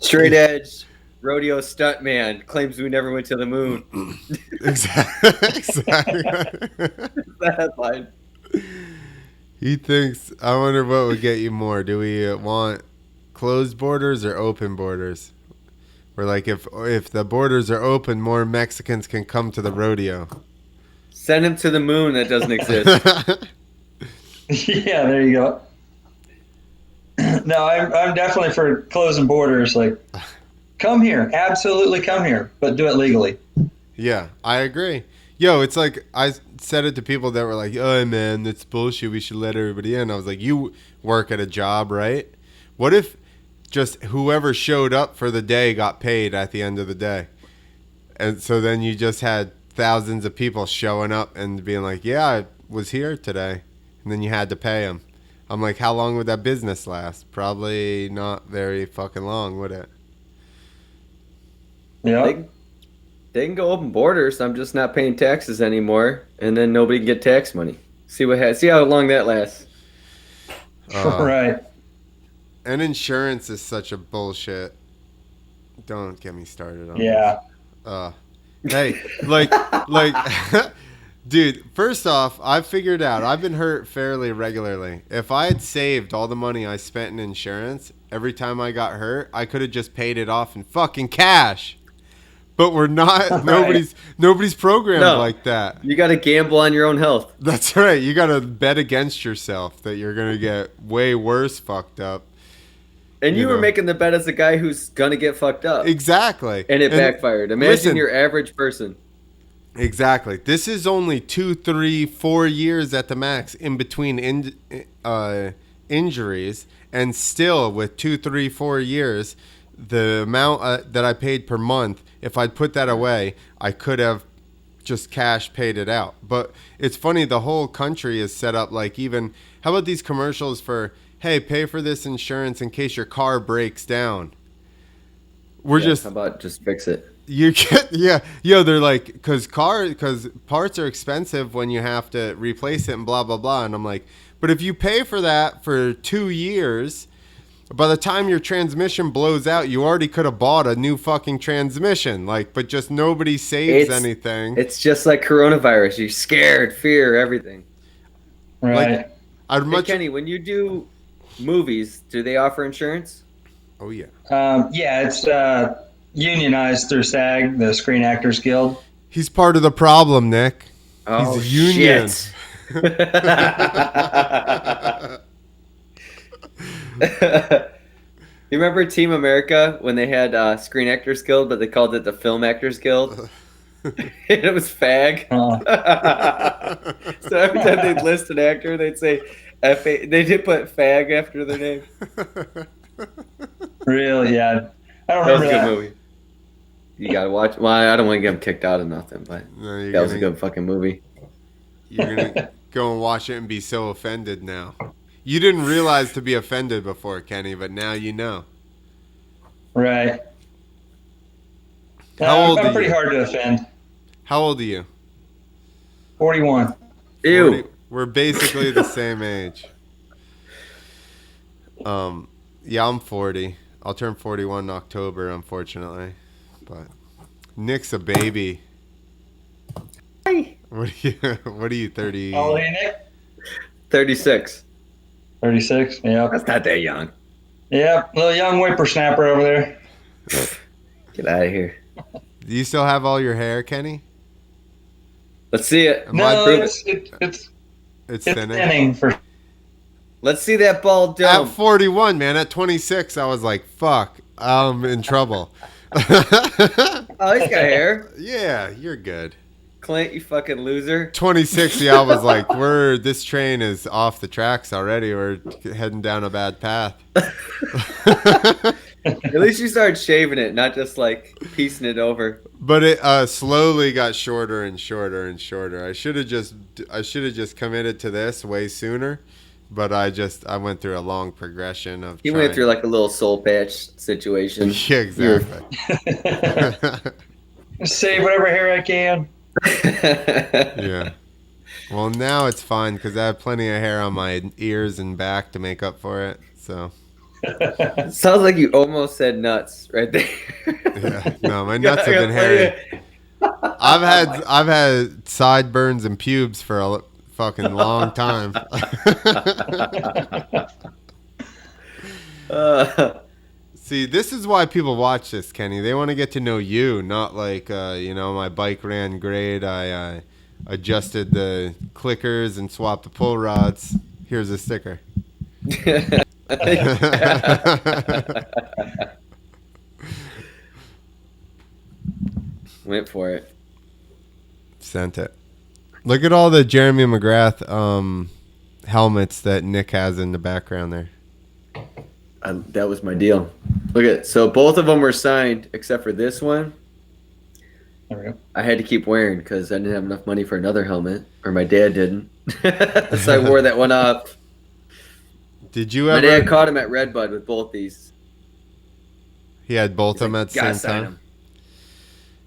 Straight edge rodeo stuntman claims we never went to the moon. Exactly. That line. He thinks, I wonder what would get you more. Do we want closed borders or open borders? We're like, if the borders are open, more Mexicans can come to the rodeo. Send him to the moon that doesn't exist. Yeah, there you go. No, I'm definitely for closing borders. Like, come here, absolutely come here, but do it legally. Yeah, I agree. Yo, it's like I said it to people that were like, "Oh man, that's bullshit. We should let everybody in." I was like, "You work at a job, right? What if just whoever showed up for the day got paid at the end of the day?" And so then you just had thousands of people showing up and being like, "Yeah, I was here today," and then you had to pay them. I'm like, how long would that business last? Probably not very fucking long, would it? Yeah. They can go open borders. I'm just not paying taxes anymore, and then nobody can get tax money. See how long that lasts. Right. And insurance is such a bullshit. Don't get me started on Yeah. this. Hey, like, dude, first off, I figured out I've been hurt fairly regularly. If I had saved all the money I spent in insurance every time I got hurt, I could have just paid it off in fucking cash. But we're not. Right. Nobody's programmed like that. You got to gamble on your own health. That's right. You got to bet against yourself that you're gonna get way worse fucked up. And you were making the bet as a guy who's gonna get fucked up. Exactly. And it backfired. Imagine listen, your average person. Exactly. This is only 2, 3, 4 years at the max in between injuries, and still with 2, 3, 4 years, the amount that I paid per month, if I'd put that away, I could have just cash paid it out. But it's funny, the whole country is set up like, even, how about these commercials for, hey, pay for this insurance in case your car breaks down? How about just fix it? You get, they're like, because parts are expensive when you have to replace it and blah, blah, blah. And I'm like, but if you pay for that for 2 years, by the time your transmission blows out, you already could have bought a new fucking transmission. Like, but just nobody saves anything. It's just like coronavirus. You're scared, fear, everything. Right. Like, Kenny, when you do movies, do they offer insurance? Oh, yeah. Yeah, it's unionized through SAG, the Screen Actors Guild. He's part of the problem, Nick. Oh, he's a union. Shit. You remember Team America when they had Screen Actors Guild, but they called it the Film Actors Guild? It was FAG. So every time they'd list an actor, they'd say F-A. They did put FAG after their name. Really? Yeah. I don't That was remember a good that. movie. You gotta watch. Well, I don't want to get them kicked out of nothing, but No, that was a good fucking movie. You're going to go and watch it and be so offended now. You didn't realize to be offended before, Kenny, but now you know. Right. How old I'm are pretty you? hard to offend. How old are you? 41. Ew. 40. We're basically the same age. Yeah, I'm 40. I'll turn 41 in October, unfortunately. But Nick's a baby. Hi. What are you 30? How old are you, Nick? 36. 36. Yeah. That's not that young. Yeah. Little young whippersnapper over there. Get out of here. Do you still have all your hair, Kenny? Let's see it. Am I proving- It's It's thinning. thinning for. Let's see that bald At dome. 41, man. At 26, I was like, fuck, I'm in trouble. Oh, he's got hair. Yeah, you're good. Clint, you fucking loser. 26, yeah, I was like, this train is off the tracks already. We're heading down a bad path. At least you started shaving it, not just like piecing it over. But it slowly got shorter and shorter and shorter. I should have just committed to this way sooner, but I went through a long progression of. He went through like a little soul patch situation. Yeah, exactly. Save whatever hair I can. Yeah. Well, now it's fine because I have plenty of hair on my ears and back to make up for it. So. Sounds like you almost said nuts right there. Yeah. No, my I nuts have got been plenty hairy. I've had sideburns and pubes for a fucking long time. See, this is why people watch this, Kenny. They want to get to know you, not like, my bike ran great. I adjusted the clickers and swapped the pull rods. Here's a sticker. Went for it. Sent it. Look at all the Jeremy McGrath helmets that Nick has in the background there. That was my deal. Look at so both of them were signed except for this one. There we go. I had to keep wearing because I didn't have enough money for another helmet, or my dad didn't. So I wore that one off. Did you ever? My dad caught him at Redbud with both these. He had both of them at the "Gotta same sign time.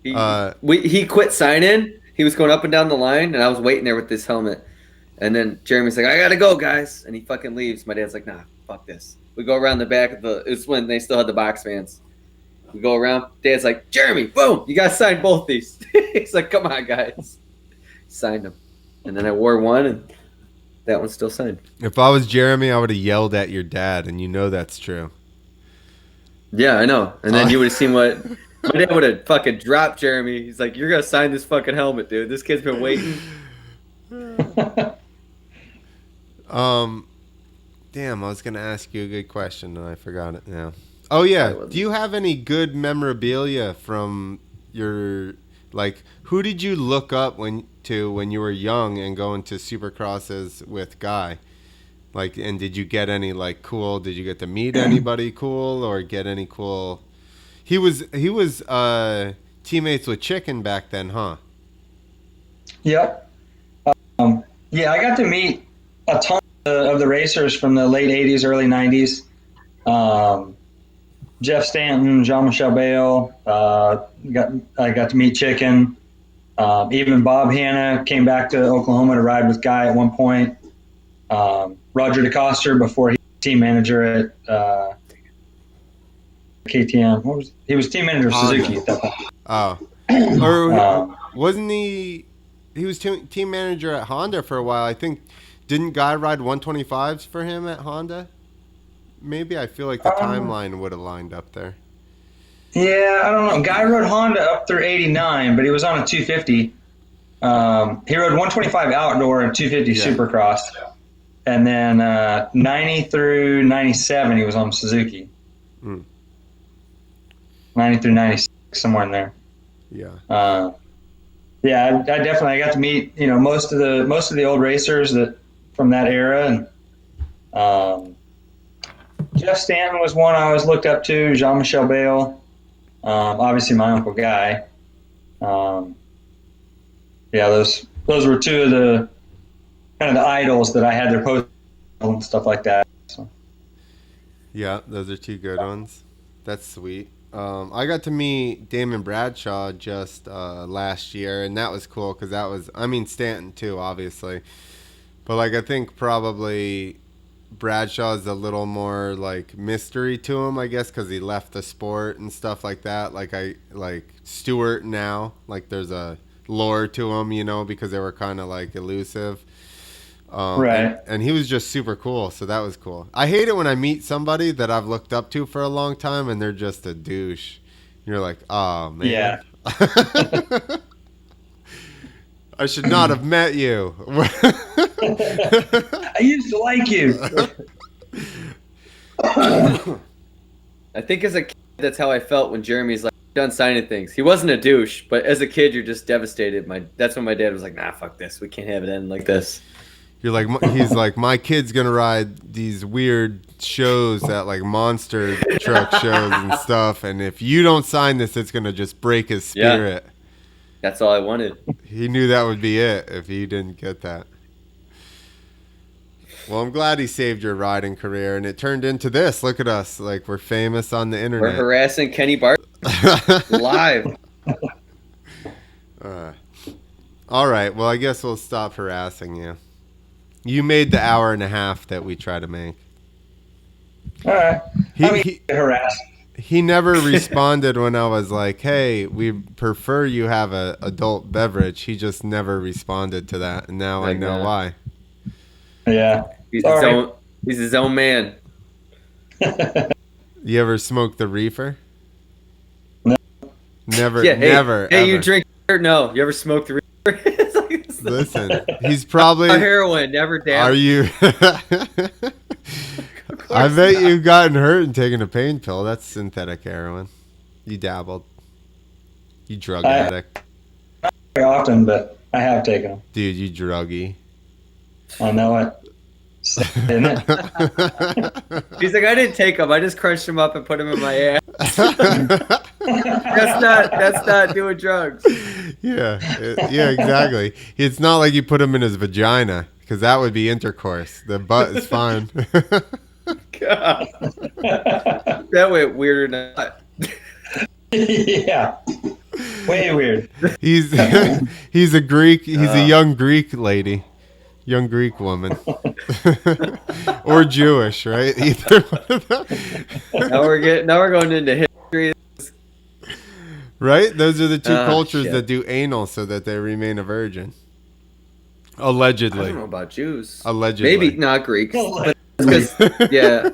him." He quit signing. He was going up and down the line, and I was waiting there with this helmet. And then Jeremy's like, "I gotta go, guys," and he fucking leaves. My dad's like, "Nah, fuck this." We go around the back of the. It's when they still had the box fans. We go around. Dad's like, "Jeremy, boom! You gotta sign both these." He's like, "Come on, guys." Signed them, and then I wore one, and that one's still signed. If I was Jeremy, I would have yelled at your dad, and you know that's true. Yeah, I know. And then you would have seen what my dad would have fucking dropped Jeremy. He's like, "You're gonna sign this fucking helmet, dude. This kid's been waiting." Damn, I was gonna ask you a good question and I forgot it now. Oh yeah, do you have any good memorabilia from your who did you look up when you were young and going to Supercrosses with Guy? And did you get any cool? Did you get to meet anybody cool or get any cool? He was teammates with Chicken back then, huh? Yep. Yeah, I got to meet a ton of the racers from the late 80s, early 90s. Jeff Stanton, Jean-Michel Bale. I got to meet Chicken. Even Bob Hanna came back to Oklahoma to ride with Guy at one point. Roger DeCoster before he was team manager at KTM. He was team manager of Suzuki at that point. Oh. Or wasn't he was team manager at Honda for a while. I think didn't Guy ride 125s for him at Honda? Maybe I feel like the timeline would have lined up there. Yeah, I don't know. Guy rode Honda up through 89, but he was on a 250. He rode 125 outdoor and 250 Supercross. And then 90 through 97, he was on Suzuki. 90 through 96, somewhere in there. Yeah. I got to meet most of the old racers from that era, and Jeff Stanton was one I always looked up to. Jean-Michel Bale, obviously my uncle Guy. Those were two of the kind of the idols that I had their post and stuff like that. So. Yeah, those are two good ones. That's sweet. I got to meet Damon Bradshaw just last year, and that was cool because Stanton too, obviously. But I think probably Bradshaw's a little more mystery to him, I guess, because he left the sport and stuff like that. Stewart now, there's a lore to him, because they were kind of elusive. Right. And he was just super cool, so that was cool. I hate it when I meet somebody that I've looked up to for a long time and they're just a douche. You're like, oh, man. Yeah. I should not have met you. I used to like you. I think as a kid, that's how I felt when Jeremy's done signing things. He wasn't a douche, but as a kid, you're just devastated. That's when my dad was like, nah, fuck this. We can't have it end like this. You're he's like, my kid's going to ride these weird shows at monster truck shows and stuff. And if you don't sign this, it's going to just break his spirit. Yeah. That's all I wanted. He knew that would be it if he didn't get that. Well, I'm glad he saved your riding career, and it turned into this. Look at us. We're famous on the internet. We're harassing Kenny Bart live. All right. Well, I guess we'll stop harassing you. You made the hour and a half that we try to make. All right. He Harassed. he never responded when I was like, "Hey, we prefer you have a adult beverage." He just never responded to that, and now I know why. Yeah. He's Sorry. his own man. You ever smoked the reefer? No. Never. Yeah, Never. Hey, ever. you drink? No, you ever smoked the reefer? Listen, he's probably heroin. Never damn. Are you? I bet you've gotten hurt and taken a pain pill. That's synthetic heroin. You dabbled. You drug addict. Not very often, but I have taken them. Dude, you druggy. I know it. Isn't it? He's like, I didn't take them. I just crunched them up and put them in my ass. That's not doing drugs. Yeah, exactly. It's not like you put him in his vagina, because that would be intercourse. The butt is fine. God. That went weirder than that. Yeah. Way weird. He's a Greek. He's a young Greek lady. Young Greek woman. Or Jewish, right? Either one of them. Now we're going into history. Right? Those are the two cultures shit. that do anal so that they remain a virgin. I Allegedly. don't know about Jews. Allegedly. Maybe not Greeks. But it's 'cause- yeah.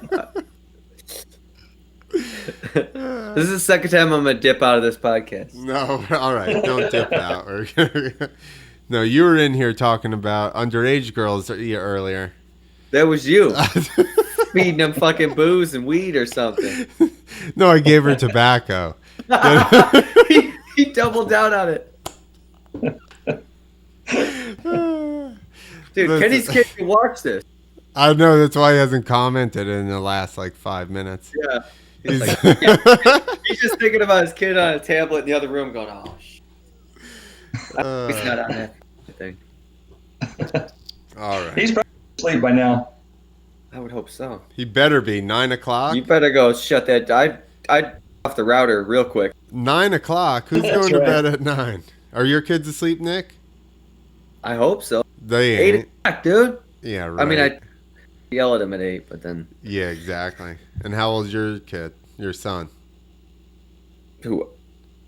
This is the second time I'm gonna dip out of this podcast. No, all right. Don't dip out. No, you were in here talking about underage girls earlier. That was you feeding them fucking booze and weed or something. No, I gave her tobacco. he doubled down on it. Dude, Listen. Kenny's kid can watch this. I know, that's why he hasn't commented in the last 5 minutes. Yeah. He's He's just thinking about his kid on a tablet in the other room going, oh, shit. He's not on that thing. All right. He's probably asleep by now. I would hope so. He better be 9 o'clock. You better go shut that. I'd off the router real quick. 9 o'clock. Who's That's going to right. bed at 9? Are your kids asleep, Nick? I hope so. They 8 ain't. o'clock, dude. Yeah, right. I mean, I yell at him at 8, but then Yeah, exactly. And how old's your kid? Your son? who?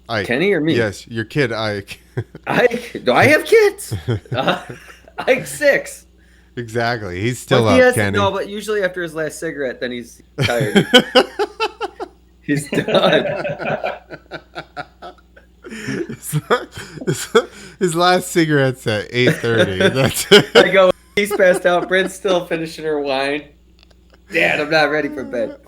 Ike. Kenny or me? Yes, your kid, Ike. Do I have kids? Ike's 6. Exactly. He's still But he up, has Kenny. no, but usually after his last cigarette, then he's tired. He's done. His last cigarette's at 8:30. That's it. I go, he's passed out. Brent's still finishing her wine. Dad, I'm not ready for bed.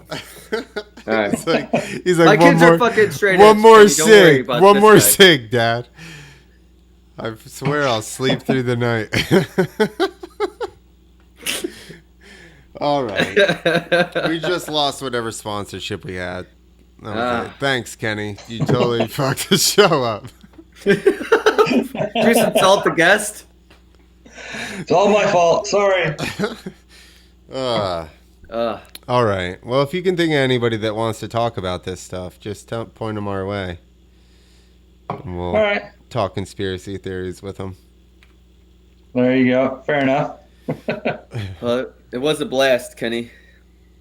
All right. He's like My one kids more, are fucking straight one edge, more Kenny. Don't worry cig, about one this more guy. cig, Dad. I swear I'll sleep through the night. All right. We just lost whatever sponsorship we had. That was it. Thanks, Kenny. You totally fucked the show up. Did you just insult the guest? It's all my fault. Sorry. All right. Well, if you can think of anybody that wants to talk about this stuff, just point them our way. And we'll All right. talk conspiracy theories with them. There you go. Fair enough. Well, it was a blast, Kenny.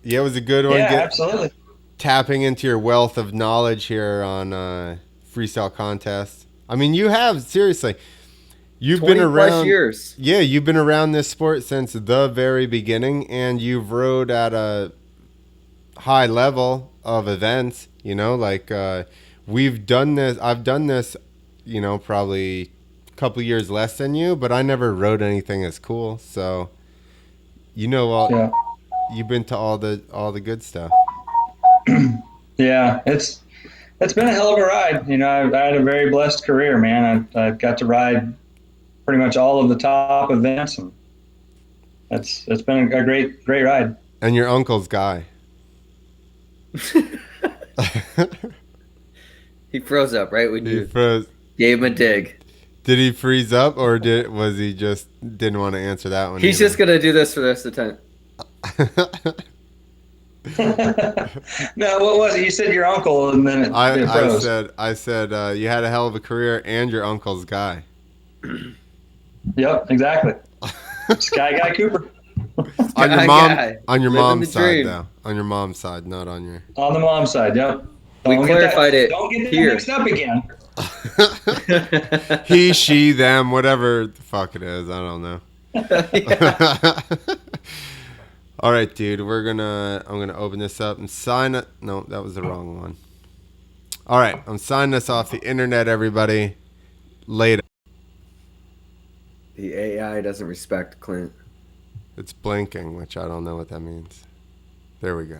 Yeah, it was a good one. Yeah, absolutely. Tapping into your wealth of knowledge here on freestyle contests. I mean, you have, seriously. You've been 20 around. plus years. Yeah, you've been around this sport since the very beginning, and you've rode at a high level of events. You know, like we've done this. I've done this, you know, probably a couple years less than you, but I never rode anything as cool. So, you know, Yeah. you've been to all the good stuff. Yeah, it's been a hell of a ride. You know, I had a very blessed career, man. I got to ride pretty much all of the top events, and it's been a great ride. And your uncle's guy. He froze up right when He you froze. gave him a dig. Did he freeze up, or was he just didn't want to answer that one? He's just gonna do this for the rest of the time. No, what was it? You said your uncle, and then it froze. I said you had a hell of a career and your uncle's guy. Yep, exactly. Sky Guy Cooper. On your Living mom's the side dream. though. On your mom's side, not on your. On the mom's side, yep. We clarified it Don't get that here. mixed up again. He, she, them, whatever the fuck it is. I don't know. All right, dude. I'm gonna open this up and sign it. No, that was the wrong one. All right, I'm signing this off the internet, everybody. Later. The AI doesn't respect Clint. It's blinking, which I don't know what that means. There we go.